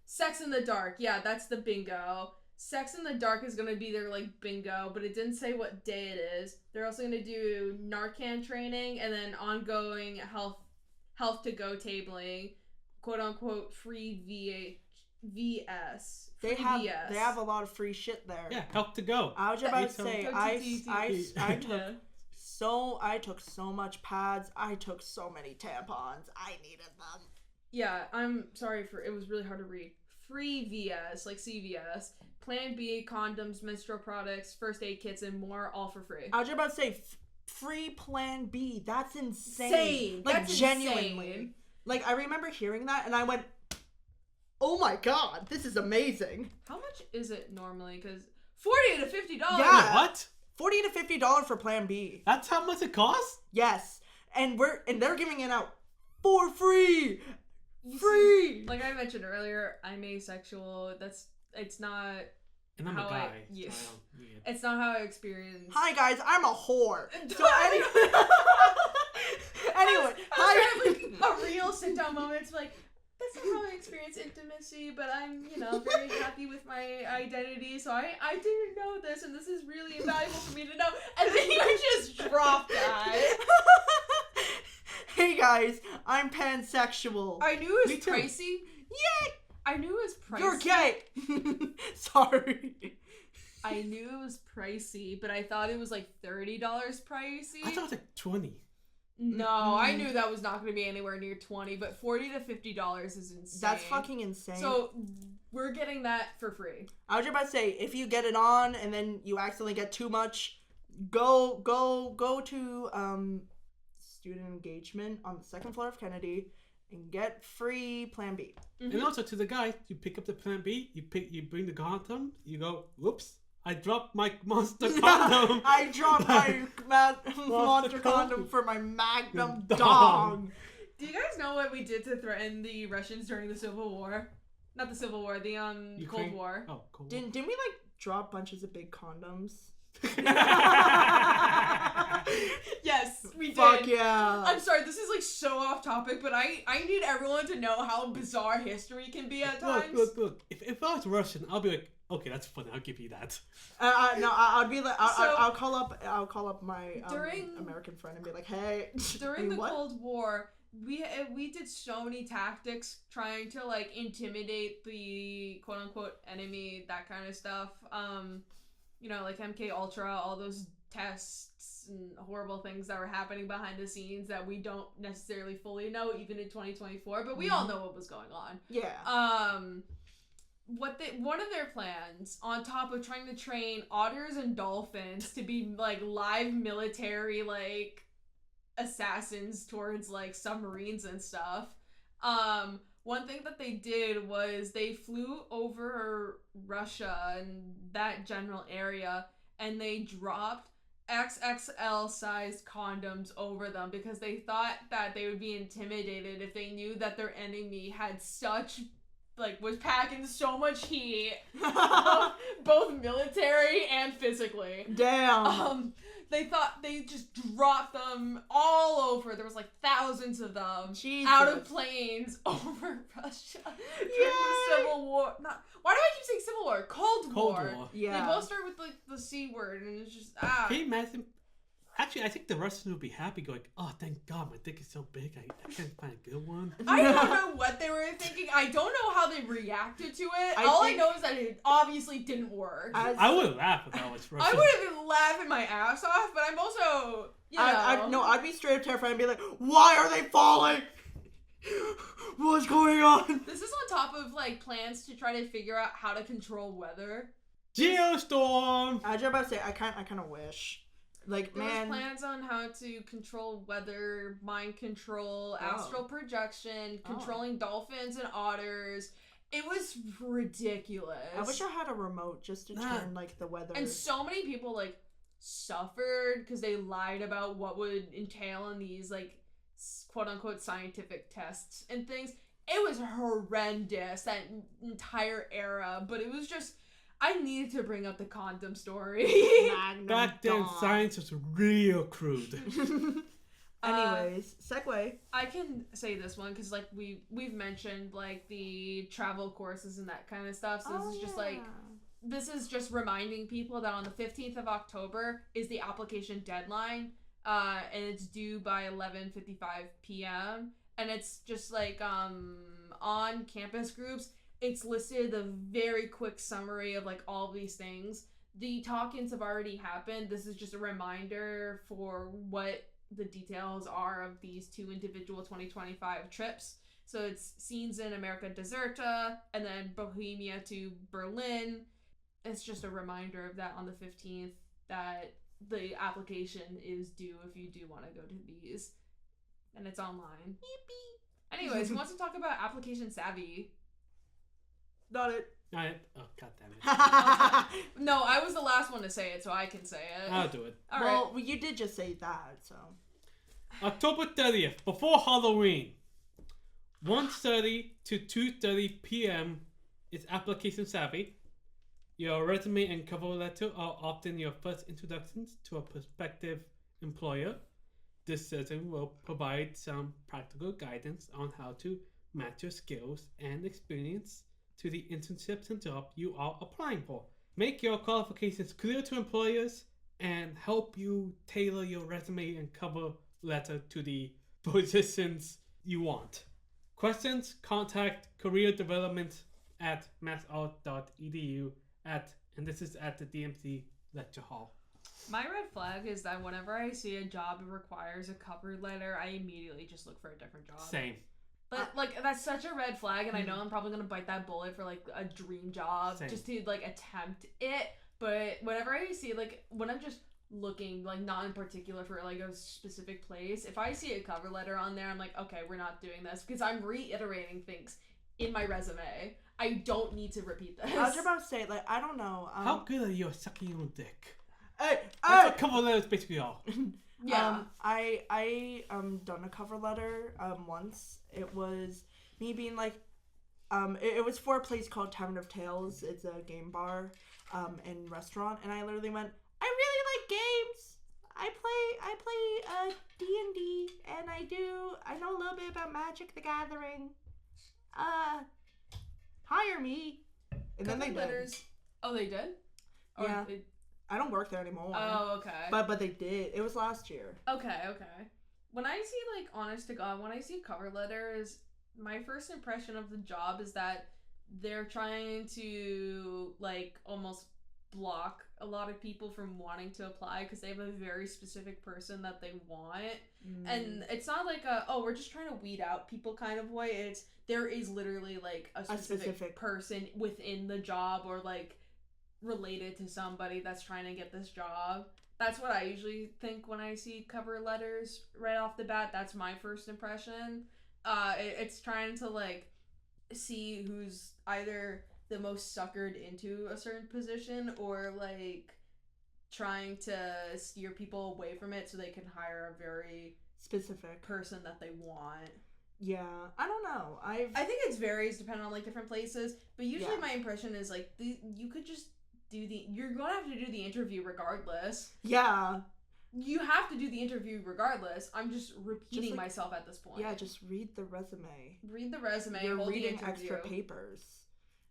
Sex in the Dark. Yeah, that's the bingo. Sex in the Dark is going to be their, like, bingo, but it didn't say what day it is. They're also going to do Narcan training and then ongoing health to go tabling, quote-unquote, free VS. They have a lot of free shit there. Yeah, health to go. I was about to say, I took so much pads. I took so many tampons. I needed them. Yeah, I'm sorry it was really hard to read. Free VS, like CVS. Plan B, condoms, menstrual products, first aid kits, and more, all for free. I was about to say, free Plan B. That's insane. Like, that's genuinely. Insane. Like, I remember hearing that, and I went, oh my god, this is amazing. How much is it normally? Because $40 to $50. Yeah. What? $40 to $50 for Plan B. That's how much it costs? Yes. And they're giving it out for free. Free! Like I mentioned earlier, I'm asexual. It's not... And I'm a guy. It's not how I experience... Hi guys, I'm a whore. So anyway, a real sit-down moment. It's like, that's not how I experience intimacy, but I'm, very happy with my identity, so I didn't know this, and this is really invaluable for me to know. And then you just drop that. Hey guys, I'm pansexual. I knew it was pricey. Yay! I knew it was pricey. You're gay! Sorry. I knew it was pricey, but I thought it was like $30 pricey. I thought it was like $20. No, I knew that was not going to be anywhere near $20, but $40 to $50 is insane. That's fucking insane. So we're getting that for free. I was just about to say, if you get it on and then you accidentally get too much, go to student engagement on the second floor of Kennedy and get free Plan B. And also to the guys, you pick up the Plan B, you bring the condom, you go, whoops, I dropped my monster condom. I dropped my monster condom for my Magnum dong. Do you guys know what we did to threaten the Russians during the Civil War? Not the Civil War, the Cold War. Oh, Cold War. Didn't we like drop bunches of big condoms? Yes, we did. Fuck yeah. I'm sorry, this is like so off topic, but I need everyone to know how bizarre history can be at times. Look. If I was Russian, I'll be like, okay, that's funny. I'll give you that. No, I'd be like, I'll call up my American friend and be like, hey. During the Cold War, we did so many tactics trying to like intimidate the quote unquote enemy, that kind of stuff. Like MK Ultra, all those tests and horrible things that were happening behind the scenes that we don't necessarily fully know even in 2024, but we all know what was going on. Yeah. One of their plans, on top of trying to train otters and dolphins to be like live military like assassins towards like submarines and stuff, one thing that they did was they flew over Russia and that general area, and they dropped XXL sized condoms over them because they thought that they would be intimidated if they knew that their enemy had was packing so much heat, both military and physically. Damn. They thought they just dropped them all over. There was like thousands of them out of planes over Russia during the Civil War. Why do I keep saying Civil War? Cold War. Yeah. They both start with like the C word, and it's just Can you imagine? Actually, I think the Russians would be happy, going, "Oh, thank God, my dick is so big, I can't find a good one." I don't know what they were thinking. I don't know how they reacted to it. I know is that it obviously didn't work. I would laugh if I was Russian. I would have been laughing my ass off, but I'm also, I'd be straight up terrified and be like, "Why are they falling? What's going on?" This is on top of like plans to try to figure out how to control weather. Geostorm. I was just about to say, I kind of wish. Like, there man, was plans on how to control weather, mind control, astral projection, controlling dolphins and otters. It was ridiculous. I wish I had a remote just to turn like the weather. And so many people like suffered because they lied about what would entail in these like quote unquote scientific tests and things. It was horrendous, that entire era, but it was just, I needed to bring up the condom story. Back then, science was real crude. Anyways, segue. I can say this one because, like, we've mentioned, like, the travel courses and that kind of stuff. So this is just reminding people that on the 15th of October is the application deadline, and it's due by 11:55 p.m. And it's just, like, on campus groups, it's listed a very quick summary of like all these things. The talk-ins have already happened. This is just a reminder for what the details are of these two individual 2025 trips. So it's Scenes in America Deserta and then Bohemia to Berlin. It's just a reminder of that on the 15th, that the application is due if you do want to go to these. And it's online. Yippee! Anyways, who wants to talk about application savvy? Not it. Oh, God damn it. No, I was the last one to say it, so I can say it. I'll do it. All right. You did just say that, so. October 30th, before Halloween, 1:30 to 2:30 p.m. is application savvy. Your resume and cover letter are often your first introductions to a prospective employer. This session will provide some practical guidance on how to match your skills and experience to the internships and job you are applying for. Make your qualifications clear to employers and help you tailor your resume and cover letter to the positions you want. Questions? Contact career development at massart.edu and this is at the DMC lecture hall. My red flag is that whenever I see a job that requires a cover letter, I immediately just look for a different job. Same. But, like, that's such a red flag, and I know I'm probably going to bite that bullet for, like, a dream job just to, like, attempt it. But whenever I see, like, when I'm just looking like not in particular for like a specific place. If I see a cover letter on there, I'm like, okay, we're not doing this because I'm reiterating things in my resume. I don't need to repeat this. I was about to say, like, I don't know. How good are you at sucking your own dick? Hey, That's what cover letters basically are. Yeah. I done a cover letter once. It was me being like, it was for a place called Tavern of Tales. It's a game bar and restaurant, and I literally went, I really like games. I play D&D, and I know a little bit about Magic the Gathering. Hire me. And then they did. Oh, they did? Yeah. I don't work there anymore. Oh, okay. But they did. It was last year. Okay. When I see, like, honest to God, when I see cover letters, my first impression of the job is that they're trying to, like, almost block a lot of people from wanting to apply because they have a very specific person that they want. And it's not like we're just trying to weed out people kind of way. There is literally, like, a specific person within the job or, like, related to somebody that's trying to get this job. That's what I usually think when I see cover letters right off the bat. That's my first impression. It's trying to, like, see who's either the most suckered into a certain position or, like, trying to steer people away from it so they can hire a very specific person that they want. Yeah, I don't know. I think it varies depending on, like, different places, but usually my impression is, like, you could just you're going to have to do the interview regardless. Yeah. You have to do the interview regardless. I'm just repeating myself at this point. Yeah, just read the resume. You're reading extra papers.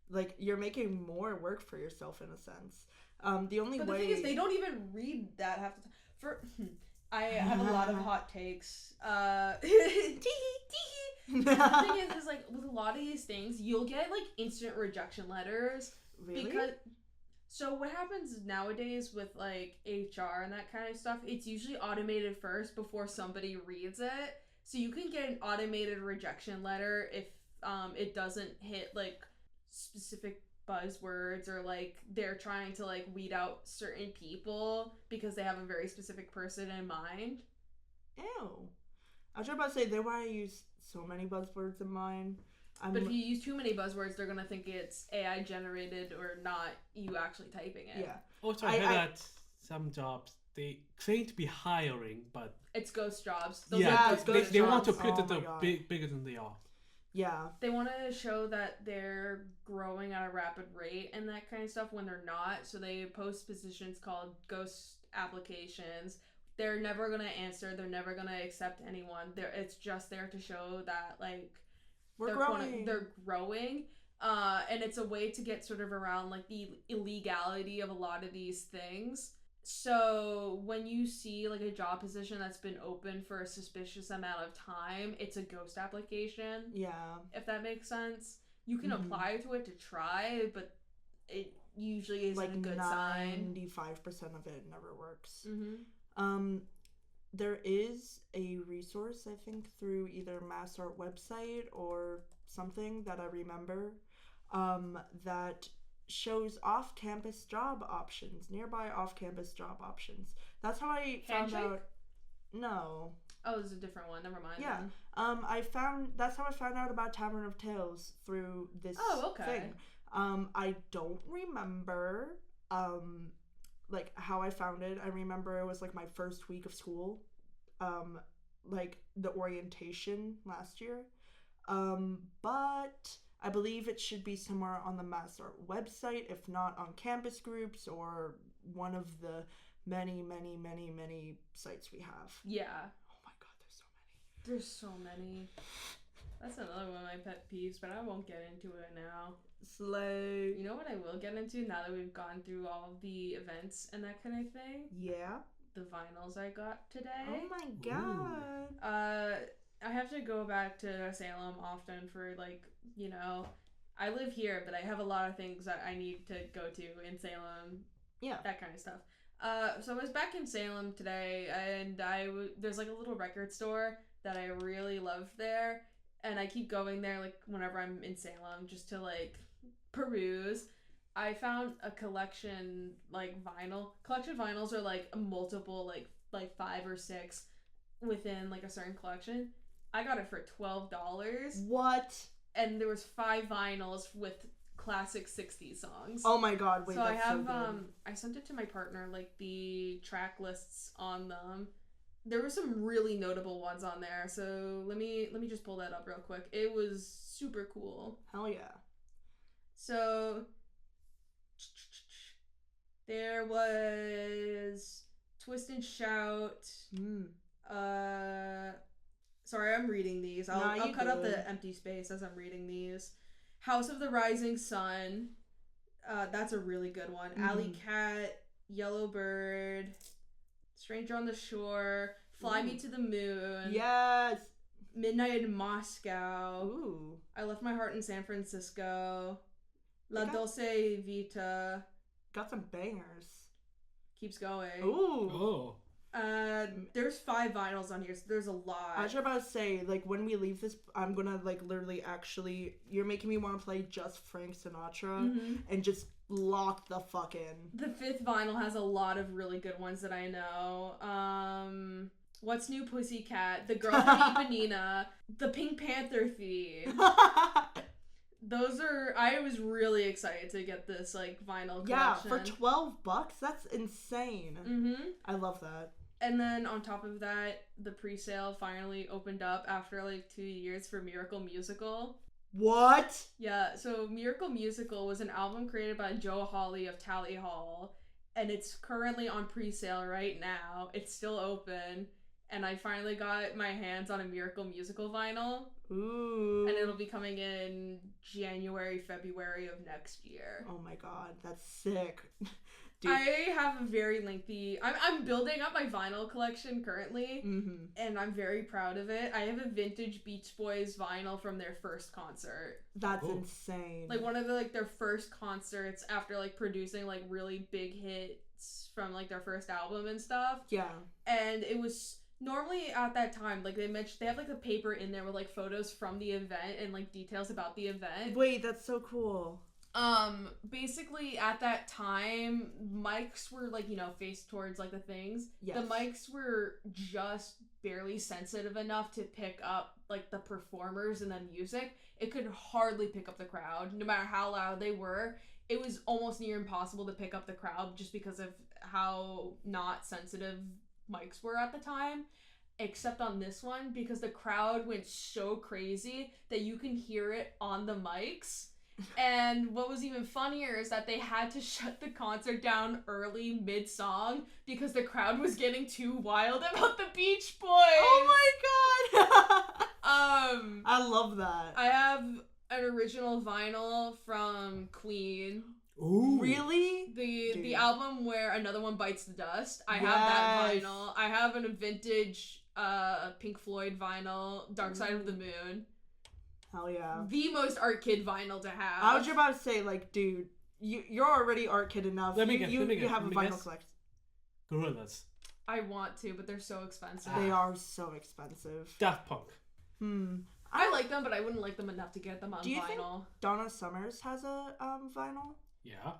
Like, you're making more work for yourself in a sense. The thing is, they don't even read that half the time. I have a lot of hot takes. The thing is, like, with a lot of these things, you'll get, like, instant rejection letters. Really? So what happens nowadays with, like, HR and that kind of stuff, it's usually automated first before somebody reads it. So you can get an automated rejection letter if it doesn't hit, like, specific buzzwords or, like, they're trying to, like, weed out certain people because they have a very specific person in mind. Ew. I was about to say, they want to use so many buzzwords in mine. But if you use too many buzzwords, they're going to think it's AI generated or not you actually typing it. Yeah. Also, I heard that some jobs, they claim to be hiring, but... It's ghost jobs. They want to appear that they're bigger than they are. Yeah. They want to show that they're growing at a rapid rate and that kind of stuff when they're not. So they post positions called ghost applications. They're never going to answer. They're never going to accept anyone. It's just there to show that, like... They're growing. They're growing. And it's a way to get sort of around, like, the illegality of a lot of these things. So when you see, like, a job position that's been open for a suspicious amount of time, it's a ghost application. Yeah. If that makes sense. You can apply to it to try, but it usually isn't a good sign. 95% of it never works. Mm-hmm. There is a resource, I think, through either Mass Art website or something that I remember, that shows off-campus job options, nearby off-campus job options. That's how I found out. No. Oh, there's a different one. Never mind. Yeah. Then. That's how I found out about Tavern of Tales through this thing. I don't remember like how I found it. I remember it was like my first week of school, like the orientation last year, but I believe it should be somewhere on the Mass Art website, if not on campus groups or one of the many sites we have. Yeah. Oh my god, there's so many. That's another one of my pet peeves, but I won't get into it now. Slay. You know what I will get into now that we've gone through all of the events and that kind of thing? Yeah. The vinyls I got today. Oh my god. I have to go back to Salem often for, like, you know, I live here, but I have a lot of things that I need to go to in Salem. Yeah. That kind of stuff. So I was back in Salem today, and there's, like, a little record store that I really love there, and I keep going there, like, whenever I'm in Salem, just to, like, peruse. I found a collection, like, vinyl. Collection vinyls are, like, multiple, like 5 or 6 within, like, a certain collection. I got it for $12. What? And there was 5 vinyls with classic 60s songs. Oh my god, wait, so that's I have, so good. I sent it to my partner, like, the track lists on them. There were some really notable ones on there, so let me just pull that up real quick. It was super cool. Hell yeah. So there was Twist and Shout. Sorry, I'm reading these. I'll cut out the empty space as I'm reading these. House of the Rising Sun. That's a really good one. Alley Cat, Yellowbird, Stranger on the Shore, Fly Me to the Moon. Yes. Midnight in Moscow. Ooh. I Left My Heart in San Francisco. La Dolce Vita. Got some bangers. Keeps going. Ooh. Oh. There's 5 vinyls on here, so there's a lot. I was about to say, like, when we leave this, I'm gonna, like, literally actually, you're making me want to play just Frank Sinatra and just lock the fuck in. The 5th vinyl has a lot of really good ones that I know. What's New Pussycat, The Girl from Ipanema, The Pink Panther theme. Those are, I was really excited to get this, like, vinyl collection. Yeah, for $12, that's insane. I love that. And then on top of that, the pre-sale finally opened up after, like, 2 years for Miracle Musical. What? Yeah, so Miracle Musical was an album created by Joe Hawley of Tally Hall, and it's currently on pre-sale right now. It's still open, and I finally got my hands on a Miracle Musical vinyl. Ooh. And it'll be coming in January, February of next year. Oh my god, that's sick. Dude. I have a very lengthy... I'm building up my vinyl collection currently, and I'm very proud of it. I have a vintage Beach Boys vinyl from their first concert. That's insane. Like, one of the, like, their first concerts after, like, producing, like, really big hits from, like, their first album and stuff. Yeah. And it was... Normally at that time, like, they have, like, a paper in there with, like, photos from the event and, like, details about the event. Wait, that's so cool. Basically at that time, mics were, like, you know, faced towards, like, the things. Yes. The mics were just barely sensitive enough to pick up, like, the performers and the music. It could hardly pick up the crowd, no matter how loud they were. It was almost near impossible to pick up the crowd just because of how not sensitive mics were at the time. Except on this one, because the crowd went so crazy that you can hear it on the mics. And what was even funnier is that they had to shut the concert down early mid-song because the crowd was getting too wild about the Beach Boys. Oh my god. I love that. I have an original vinyl from Queen. Ooh. Really? The album where Another One Bites the Dust. I have that vinyl. I have a vintage Pink Floyd vinyl, Dark Side of the Moon. Hell yeah. The most art kid vinyl to have. I was about to say, like, dude, you're already art kid enough. Let me guess. You have a vinyl collection. Gorillas. I want to, but they're so expensive. They are so expensive. Daft Punk. I like them, but I wouldn't like them enough to get them on vinyl. Do you think Donna Summers has a vinyl? Yeah.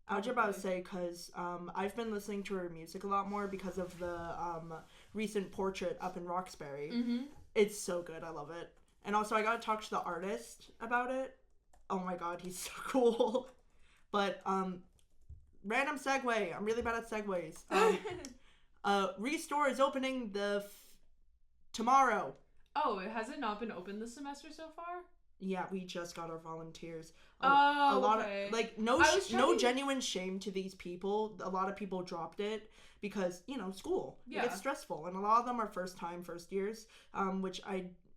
I was about to say, because I've been listening to her music a lot more because of the recent portrait up in Roxbury. It's so good. I love it. And also, I got to talk to the artist about it. Oh my god, he's so cool. But, random segue. I'm really bad at segues. Restore is opening tomorrow. Oh, has it not been open this semester so far? Yeah, we just got our volunteers. A lot okay. of, like, no genuine shame to these people. A lot of people dropped it because, you know, school. Yeah. It gets stressful. And a lot of them are first years, which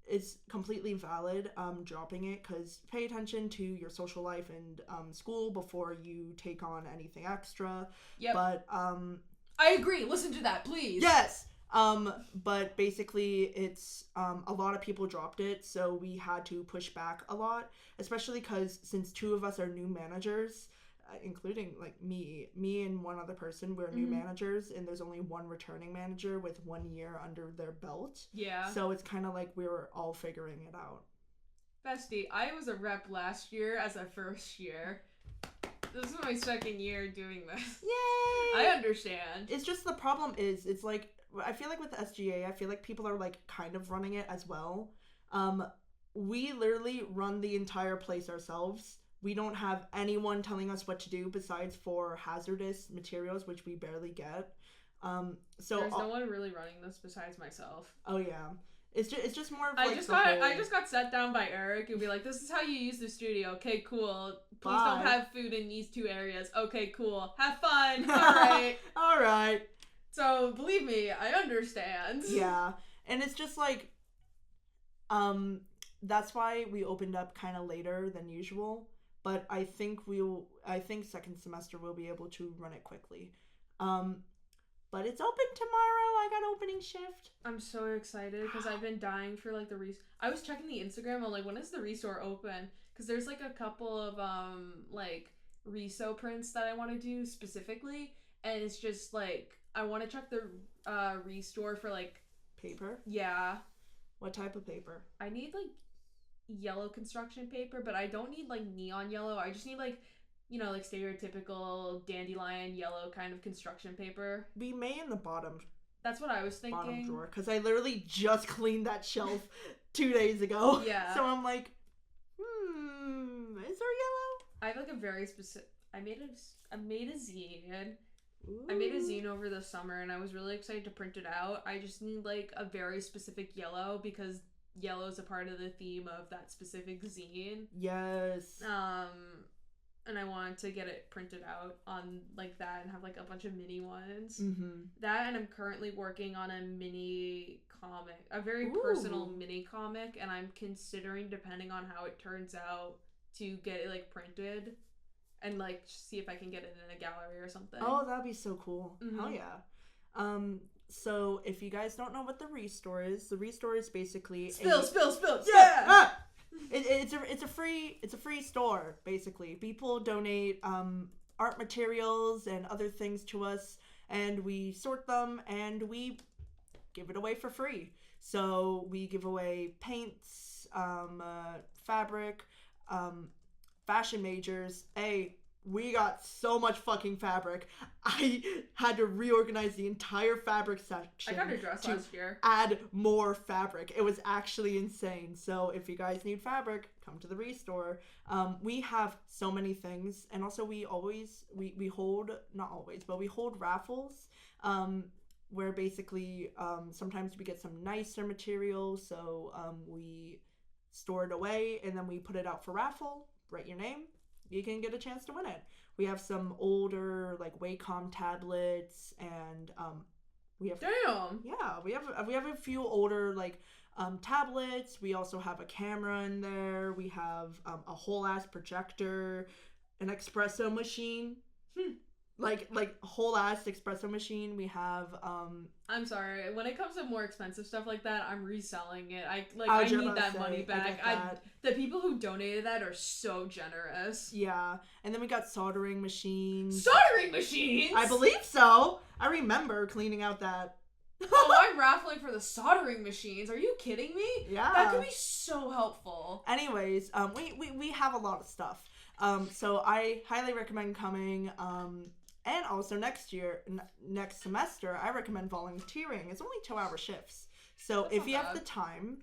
is completely valid, dropping it, because pay attention to your social life and school before you take on anything extra. Yep. But I agree. Listen to that, please. Yes. But basically it's a lot of people dropped it, so we had to push back a lot, especially because since 2 of us are new managers, including like me and one other person, we're new managers, and there's only one returning manager with 1 year under their belt. Yeah. So it's kind of like we were all figuring it out. Bestie, I was a rep last year as a first year. This is my second year doing this. Yay! I understand. It's just the problem is, it's like, I feel like with SGA, I feel like people are like kind of running it as well. We literally run the entire place ourselves. We don't have anyone telling us what to do besides for hazardous materials, which we barely get. So there's no one really running this besides myself. Oh yeah. It's just more of I like just got set down by Eric and be like, this is how you use the studio. Okay, cool. Please don't have food in these 2 areas. Okay, cool. Have fun. Alright. Alright. So believe me, I understand. Yeah. And it's just like that's why we opened up kind of later than usual. But I think second semester we'll be able to run it quickly. But it's open tomorrow. I got opening shift. I'm so excited because I've been dying for like I was checking the Instagram. I'm like, when is the restore open? Because there's like a couple of like reso prints that I want to do specifically, and it's just like I want to check the restore for like paper. Yeah. What type of paper? I need like yellow construction paper, but I don't need like neon yellow. I just need like, you know, like stereotypical dandelion yellow kind of construction paper. We may in the bottom. That's what I was thinking. Bottom drawer, because I literally just cleaned that shelf 2 days ago. Yeah. So I'm like, is there yellow? I have like a very specific. I made a zine. Ooh. I made a zine over the summer, and I was really excited to print it out. I just need like a very specific yellow because yellow is a part of the theme of that specific zine. Yes. And I wanted to get it printed out on like that and have like a bunch of mini ones. Mm-hmm. That, and I'm currently working on a mini comic, a very Ooh. personal mini comic, and I'm considering, depending on how it turns out, to get it like printed and like see if I can get it in a gallery or something. Oh, that'd be so cool. Mm-hmm. Hell yeah. So if you guys don't know what the restore is basically spill. Yeah. It's a free store basically. People donate art materials and other things to us, and we sort them and we give it away for free. So we give away paints, fabric, fashion majors. We got so much fucking fabric. I had to reorganize the entire fabric section. I got a dress last year. Add more fabric. It was actually insane. So if you guys need fabric, come to the restore. We have so many things, and also we hold, not always, but we hold raffles. Where basically sometimes we get some nicer materials, so we store it away and then we put it out for raffle. Write your name. You can get a chance to win it. We have some older like Wacom tablets, and we have we have a few older like tablets. We also have a camera in there. We have a whole ass projector, an espresso machine. Like whole ass espresso machine. We have I'm sorry. When it comes to more expensive stuff like that, I'm reselling it. I need that money back. The people who donated that are so generous. Yeah. And then we got soldering machines. Soldering machines? I believe so. I remember cleaning out that. Oh, I'm raffling for the soldering machines. Are you kidding me? Yeah. That could be so helpful. Anyways, we have a lot of stuff. So I highly recommend coming. And also next semester, I recommend volunteering. It's only 2-hour shifts. So if you have the time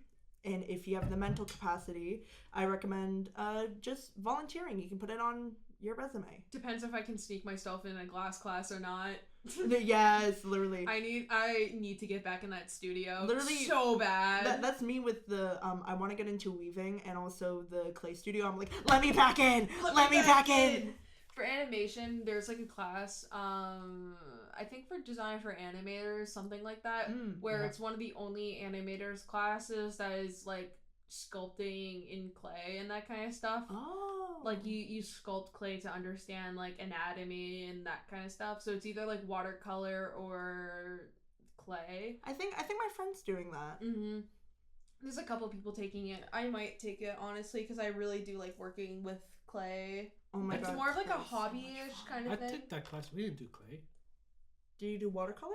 and if you have the mental capacity, I recommend just volunteering. You can put it on your resume. Depends if I can sneak myself in a glass class or not. Yes, literally. I need to get back in that studio. Literally so bad. That's me with the I want to get into weaving and also the clay studio. I'm like, let me back in. Let me back in. For animation, there's like a class, I think for design for animators, something like that, where it's one of the only animators classes that is like sculpting in clay and that kind of stuff. Oh. Like you sculpt clay to understand like anatomy and that kind of stuff. So it's either like watercolor or clay. I think my friend's doing that. Mm-hmm. There's a couple people taking it. I might take it honestly because I really do like working with clay. Oh my God, it's more of like a so hobby-ish kind of thing. I took that class. We didn't do clay. Do you do watercolor?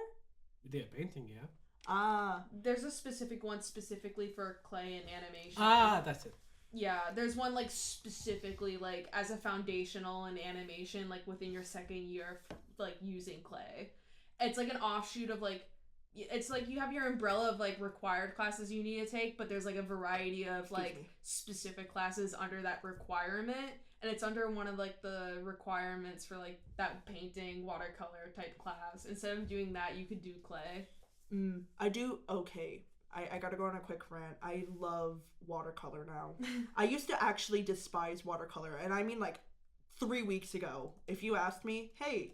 We did painting, yeah. There's a specific one specifically for clay and animation. That's it. Yeah, there's one like specifically like as a foundational in animation, like within your second year of like using clay. It's like an offshoot of like it's like you have your umbrella of like required classes you need to take, but there's like a variety of like specific classes under that requirement, and it's under one of like the requirements for like that painting watercolor type class. Instead of doing that, you could do clay. I do okay. I gotta go on a quick rant. I love watercolor now. I used to actually despise watercolor, and I mean like 3 weeks ago, if you asked me, hey,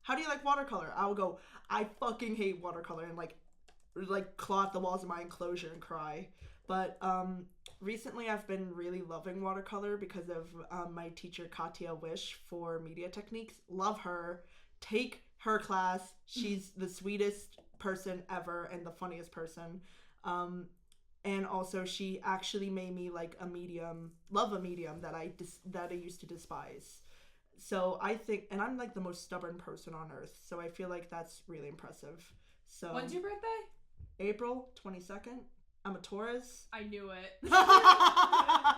how do you like watercolor? I would go, I fucking hate watercolor, and like clot the walls of my enclosure and cry. But recently I've been really loving watercolor because of my teacher Katya Wish for media techniques. Love her. Take her class. She's the sweetest person ever and the funniest person. And also she actually made me like love a medium that I used to despise. So I think, and I'm like the most stubborn person on earth, so I feel like that's really impressive. So when's your birthday? April 22nd. I'm a Taurus. I knew it. I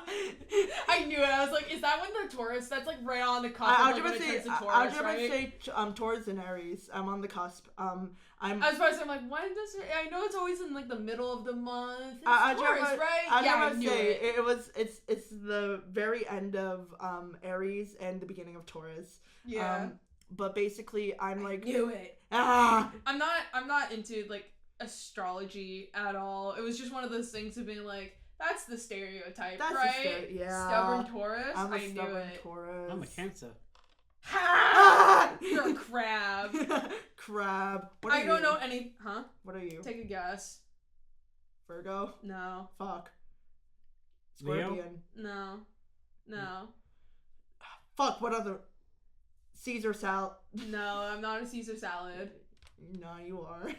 knew it. I was like, is that when the Taurus? That's like right on the cusp. I was going to say Taurus and Aries. I'm on the cusp. I was about to say, I'm like, when does it? I know it's always in like the middle of the month. It's Taurus, right? I knew it. It's the very end of Aries and the beginning of Taurus. Yeah. But basically, I'm like, knew it. I'm not into like astrology at all. It was just one of those things of being like, that's the stereotype, right? Yeah. Stubborn Taurus. I'm a I stubborn knew it. Taurus. I'm a Cancer. You're a crab. Crab. I don't know any. Huh? What are you? Take a guess. Virgo. No. Fuck. Scorpion. No. Fuck. What other? Caesar salad. No, I'm not a Caesar salad. No, you are.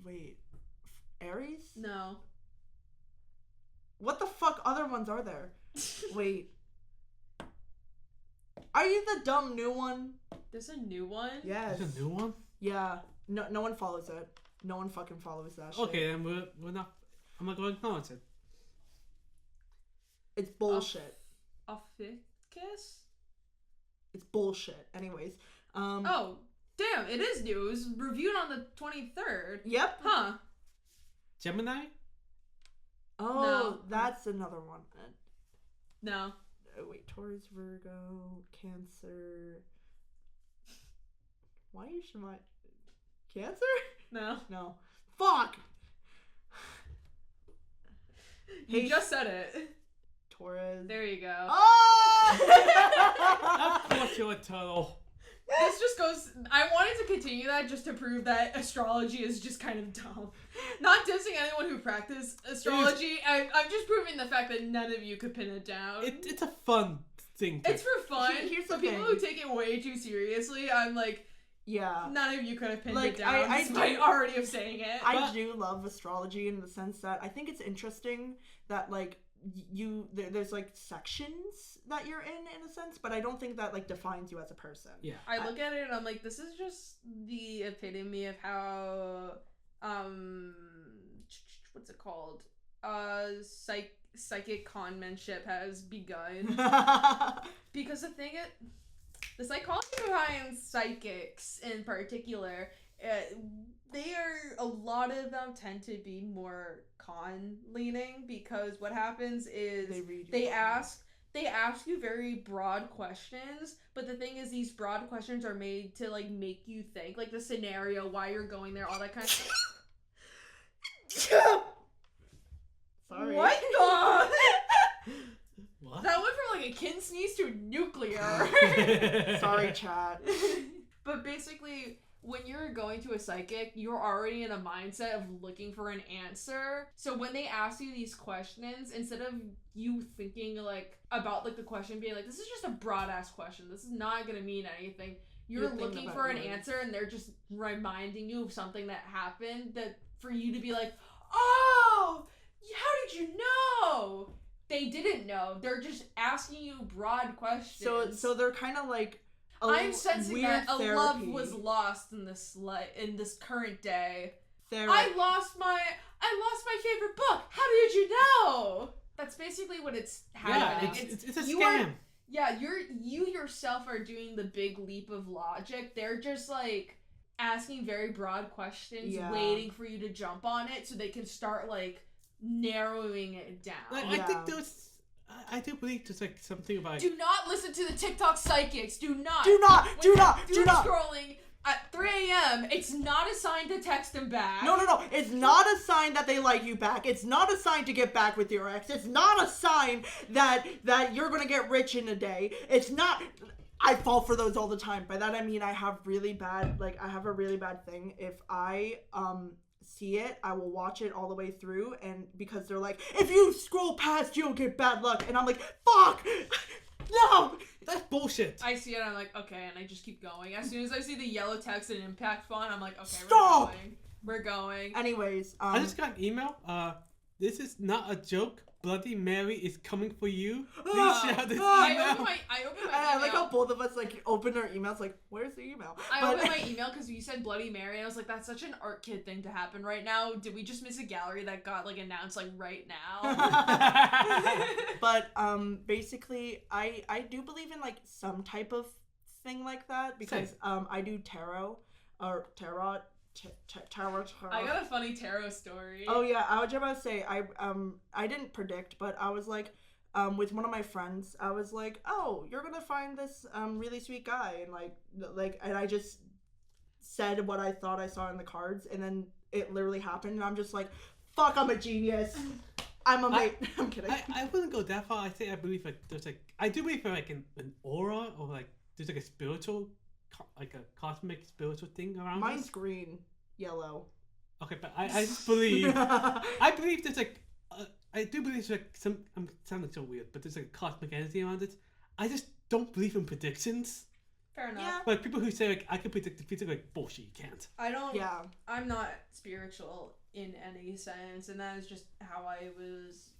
Wait. Aries? No. What the fuck other ones are there? Wait. Are you the dumb new one? There's a new one? Yes. There's a new one? Yeah. No one follows it. No one fucking follows that shit. Okay, then we're not... I'm not going to acknowledge it. It's bullshit. Officus? It's bullshit. Anyways. Oh, damn, it is new. It was reviewed on the 23rd. Yep. Huh. Gemini? Oh, no. That's another one. No. Oh, wait, Taurus, Virgo, Cancer. Why should my... Cancer? No. No. Fuck! You just said it. Taurus. There you go. Oh! Of course you're a turtle. This just goes... I wanted to continue that just to prove that astrology is just kind of dumb. Not dissing anyone who practices astrology. I'm just proving the fact that none of you could pin it down. It's a fun thing. It's for fun. Here's the people who take it way too seriously, I'm like... Yeah. None of you could have pinned like, it down despite already of saying it. I do love astrology in the sense that I think it's interesting that, like, there's like sections that you're in a sense, but I don't think that like defines you as a person. Yeah. I look at it and I'm like, this is just the epitome of how what's it called? Psychic conmanship has begun. Because the psychology behind psychics in particular, a lot of them tend to be more con leaning, because what happens is they ask you very broad questions, but the thing is these broad questions are made to like make you think, like the scenario, why you're going there, all that kind of stuff. Sorry. What the? What? That went from like a kid sneeze to nuclear. Sorry, chat. But basically, when you're going to a psychic, you're already in a mindset of looking for an answer. So when they ask you these questions, instead of you thinking like about like the question being like, this is just a broad ass question, this is not gonna mean anything, you're looking for an answer, and they're just reminding you of something that happened that for you to be like, oh, how did you know? They didn't know. They're just asking you broad questions. So they're kind of like I'm sensing that a therapy. love was lost in this current day. Therapy. I lost my favorite book. How did you know? That's basically what it's happening. Yeah, it's a scam. You yourself are doing the big leap of logic. They're just like asking very broad questions, waiting for you to jump on it so they can start like narrowing it down. Like, I think I do believe there's like something about. Do not listen to the TikTok psychics. Do not. Do not. Scrolling at 3 a.m. It's not a sign to text them back. No. It's not a sign that they like you back. It's not a sign to get back with your ex. It's not a sign that you're gonna get rich in a day. It's not. I fall for those all the time. By that I mean I have a really bad thing. If I see it, I will watch it all the way through, and because they're like, if you scroll past, you'll get bad luck, and I'm like, fuck, no, that's bullshit. I see it, I'm like, okay, and I just keep going. As soon as I see the yellow text and impact font, I'm like, okay, stop. We're going. Anyways, I just got an email. This is not a joke. Bloody Mary is coming for you. Please share this email. I opened my email. I like how both of us like opened our emails. Like, where's the email? I opened my email because you said Bloody Mary, and I was like, that's such an art kid thing to happen right now. Did we just miss a gallery that got like announced like right now? But basically, I do believe in like some type of thing like that because I do tarot. Tarot. I got a funny tarot story. Oh yeah, I was just about to say I didn't predict, but I was like with one of my friends, I was like, oh, you're gonna find this really sweet guy, and like and I just said what I thought I saw in the cards, and then it literally happened, and I'm just like, fuck, I'm a genius. I'm kidding. I wouldn't go that far. I believe like there's like I do believe like an aura or like there's like a spiritual. Like a cosmic spiritual thing around Mine's us? green, yellow. Okay, but I just believe I believe there's like I do believe there's like some. I'm sounding so weird, but there's like a cosmic energy around it. I just don't believe in predictions. Fair enough. Yeah. Like people who say like I can predict the future, like bullshit, you can't. I don't. Yeah. I'm not spiritual in any sense, and that is just how I was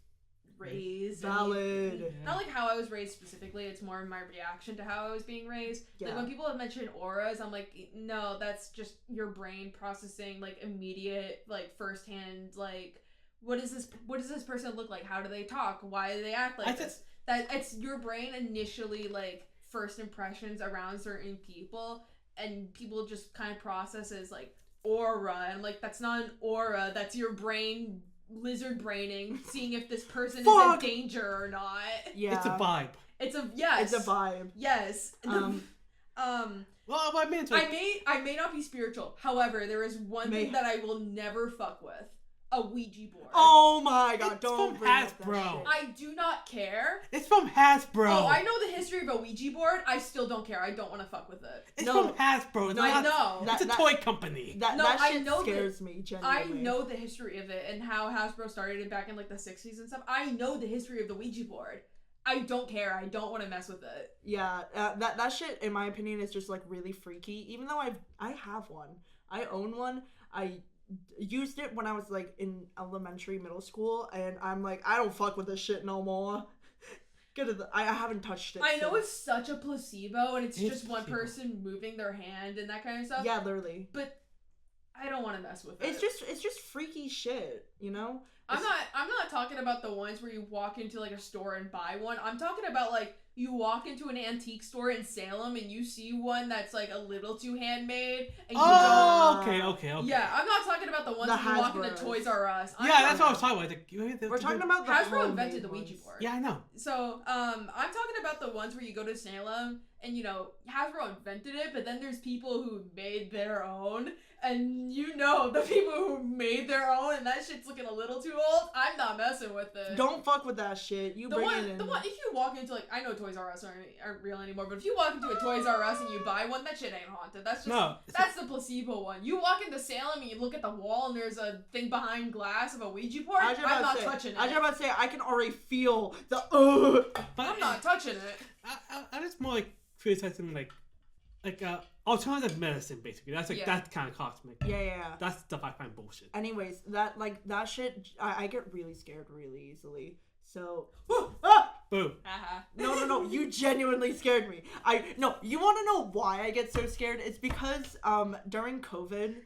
raised. Valid. Not like how I was raised specifically, it's more my reaction to how I was being raised. Yeah. Like when people have mentioned auras, I'm like, no, that's just your brain processing like immediate, like firsthand, like what does this person look like? How do they talk? Why do they act like this? That it's your brain initially like first impressions around certain people, and people just kind of process as like aura, and I'm like, that's not an aura, that's your brain lizard braining, seeing if this person is in danger or not. Yeah, it's a vibe. It's a vibe. Yes. Well, I mean, I may not be spiritual. However, there is one thing that I will never fuck with: a Ouija board. Oh my god! Don't bring up that shit. I do not care. It's from Hasbro. Oh, I know the history of a Ouija board. I still don't care. I don't want to fuck with it. It's from Hasbro. I know. It's a toy company. That shit scares me, genuinely. I know the history of it and how Hasbro started it back in like the 60s and stuff. I know the history of the Ouija board. I don't care. I don't want to mess with it. Yeah, that shit, in my opinion, is just like really freaky. Even though I have one. I own one. I used it when I was like in elementary, middle school, and I'm like, I don't fuck with this shit no more. I haven't touched it. I know it's such a placebo, and it's just one person moving their hand and that kind of stuff. Yeah, literally. But I don't want to mess with it. It's just freaky shit, you know? I'm not talking about the ones where you walk into like a store and buy one. I'm talking about like you walk into an antique store in Salem and you see one that's like a little too handmade and you go, okay. Yeah, I'm not talking about the ones that you walk into Toys R Us. That's what I was talking about. We're talking about the Hasbro invented the Ouija board. Yeah, I know. So, I'm talking about the ones where you go to Salem and, you know, Hasbro invented it, but then there's people who made their own, and you know the people who made their own, and that shit's looking a little too old. I'm not messing with it. Don't fuck with that shit. You bring it in. The one, if you walk into like, I know Toys R Us aren't real anymore, but if you walk into a Toys R Us and you buy one, that shit ain't haunted. That's just that's the placebo one. You walk into Salem and you look at the wall and there's a thing behind glass of a Ouija board. I'm not touching it. I was just about to say I can already feel the but I'm not touching it. I just more like criticizing like alternative medicine, basically. That's like that kind of cosmic. Yeah. That's stuff I find bullshit. Anyways, that shit, I get really scared really easily. So, Boom. No, you genuinely scared me. You want to know why I get so scared? It's because during COVID,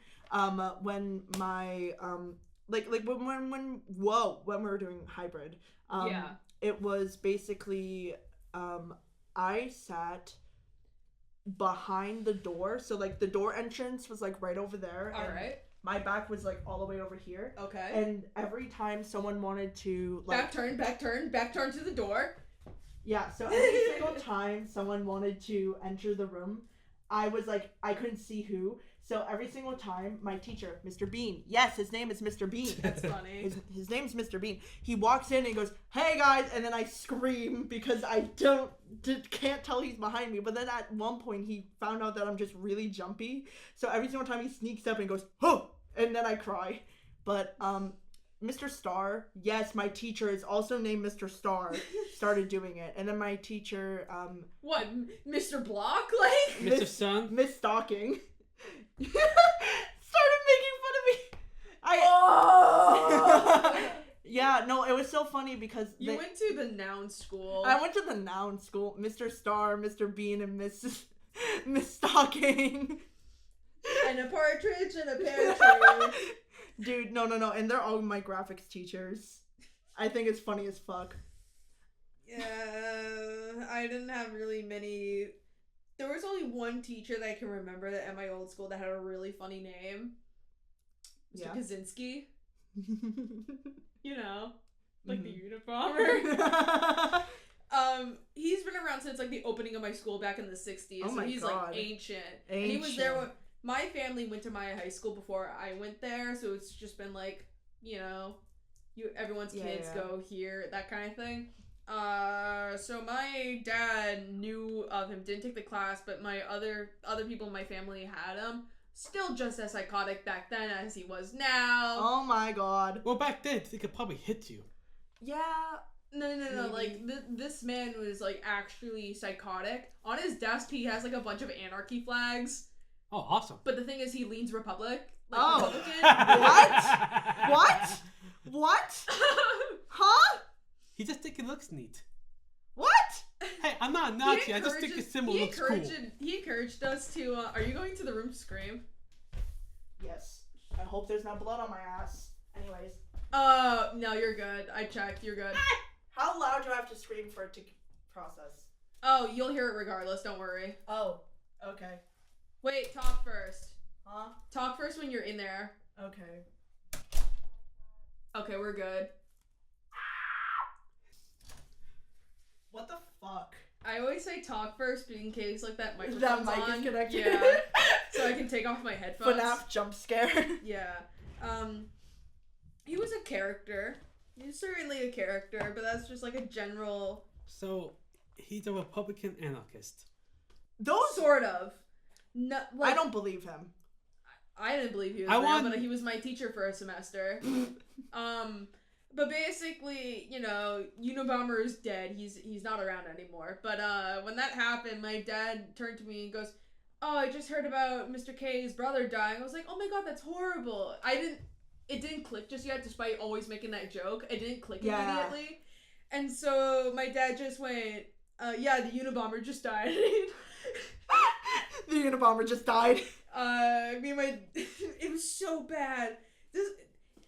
when my like when we were doing hybrid, it was basically I sat behind the door, so like the door entrance was like right over there. All right. My back was like all the way over here. Okay. And every time someone wanted to like back turn to the door. Yeah, so every single time someone wanted to enter the room, I was like, I couldn't see who. So every single time, my teacher, Mr. Bean, yes, his name is Mr. Bean. That's funny. His name's Mr. Bean. He walks in and he goes, "Hey guys," and then I scream because I can't tell he's behind me. But then at one point, he found out that I'm just really jumpy. So every single time he sneaks up and goes, "Huh," and then I cry. But Mr. Star, yes, my teacher is also named Mr. Star, started doing it. And then my teacher, what, Mr. Block? Like? Mr. Sun? Miss Stalking. Started making fun of me. Yeah, no, it was so funny because you went to the noun school. I went to the noun school. Mr. Star, Mr. Bean, and Miss Stalking. And a partridge and a pear tree. Dude, no. And they're all my graphics teachers. I think it's funny as fuck. Yeah, I didn't have really many. There was only one teacher that I can remember at my old school that had a really funny name. Mr. Kaczynski. You know, like the Unabomber. He's been around since like the opening of my school back in the 60s. Oh my so he's God. like ancient. And he was there when my family went to my high school before I went there, so it's just been like, you know, everyone's kids go here, that kind of thing. So my dad knew of him, didn't take the class, but my other people in my family had him. Still just as psychotic back then as he was now. Oh my God. Well, back then, they could probably hit you. Yeah. No. Like, this man was, like, actually psychotic. On his desk, he has, like, a bunch of anarchy flags. Oh, awesome. But the thing is, he leans Republican. What? Huh? He just think it looks neat. What? Hey, I'm not a Nazi. I just think the symbol looks cool. He encouraged us to, are you going to the room to scream? Yes. I hope there's not blood on my ass. Anyways. No, you're good. I checked. You're good. How loud do I have to scream for it to process? Oh, you'll hear it regardless. Don't worry. Oh, okay. Wait, talk first. Huh? Talk first when you're in there. Okay. Okay, we're good. What the fuck? I always say talk first, but in case like that microphone's that mic on, is connected. Yeah, so I can take off my headphones. FNAF jump scare. Yeah. He was a character. He's certainly a character, but that's just like a general. So, he's a Republican anarchist. Those sort of. No, like, I don't believe him. I didn't believe he was real, but he was my teacher for a semester. But basically, you know, Unabomber is dead. He's not around anymore. But when that happened, my dad turned to me and goes, "Oh, I just heard about Mr. K's brother dying." I was like, "Oh my God, that's horrible." It didn't click just yet, despite always making that joke. It didn't click immediately. And so my dad just went, "Yeah, the Unabomber just died." The Unabomber just died. It was so bad.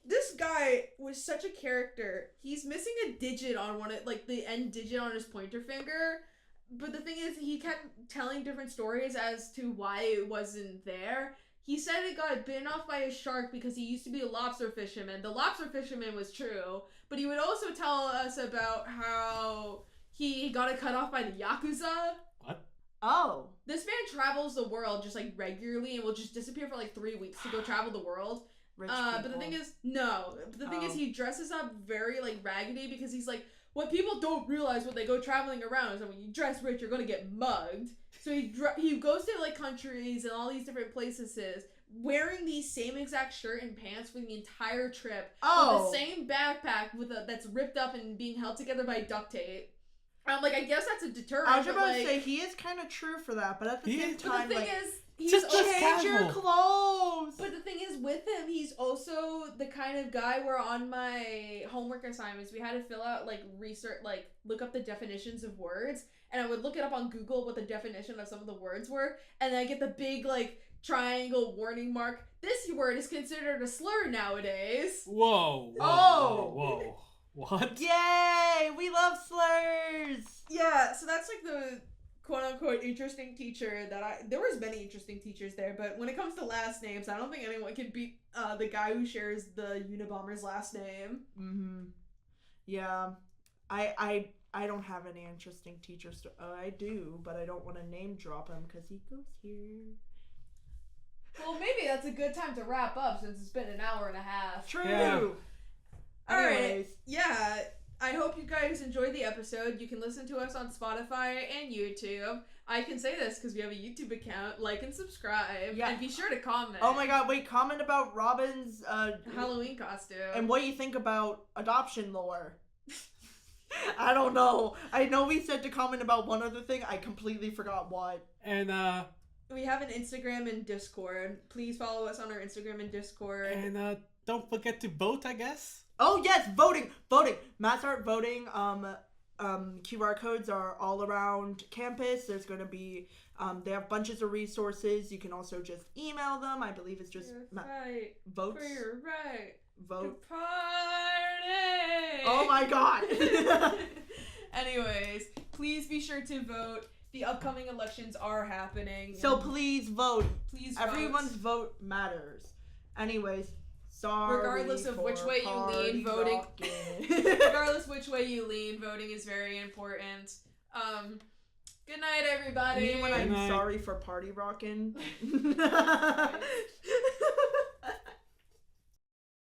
This guy was such a character. He's missing a digit on the end digit on his pointer finger. But the thing is, he kept telling different stories as to why it wasn't there. He said it got bitten off by a shark because he used to be a lobster fisherman. The lobster fisherman was true. But he would also tell us about how he got it cut off by the Yakuza. What? Oh. This man travels the world just like regularly and will just disappear for like 3 weeks to go travel the world. But the thing is, he dresses up very like raggedy because he's like, what people don't realize when they go traveling around is that when you dress rich, you're gonna get mugged. So he goes to like countries and all these different places wearing the same exact shirt and pants for the entire trip. Oh. With the same backpack that's ripped up and being held together by duct tape. I'm like, I guess that's a deterrent. I was about to say he is kind of true for that, but at the same time, the thing is, he's just change your clothes. But the thing is, with him, he's also the kind of guy where on my homework assignments, we had to fill out like research, like look up the definitions of words, and I would look it up on Google what the definition of some of the words were, and then I get the big like triangle, warning mark. This word is considered a slur nowadays. Whoa. Oh. What? Yay! We love slurs! Yeah, so that's like the quote-unquote interesting teacher there was many interesting teachers there, but when it comes to last names, I don't think anyone can beat the guy who shares the Unabomber's last name. Mm-hmm. Yeah. I don't have any interesting teachers. I do, but I don't want to name drop him because he goes here. Well, maybe that's a good time to wrap up since it's been an hour and a half. True! Yeah. Alright, yeah. I hope you guys enjoyed the episode. You can listen to us on Spotify and YouTube. I can say this because we have a YouTube account. Like and subscribe. Yeah. And be sure to comment. Oh my god, wait, comment about Robin's Halloween costume. And what you think about adoption lore. I don't know. I know we said to comment about one other thing. I completely forgot what. And we have an Instagram and Discord. Please follow us on our Instagram and Discord. And don't forget to vote, I guess. Oh yes, voting. Mass art voting. QR codes are all around campus. There's going to be they have bunches of resources. You can also just email them. I believe it's just right. Votes. For your right. Vote. To party. Oh my god. Anyways, please be sure to vote. The upcoming elections are happening. So please vote. Please vote. Everyone's vote matters. Anyways, sorry. Regardless of which way you lean, voting. Regardless which way you lean, voting is very important. Good night, everybody. Me when I'm sorry for party rocking.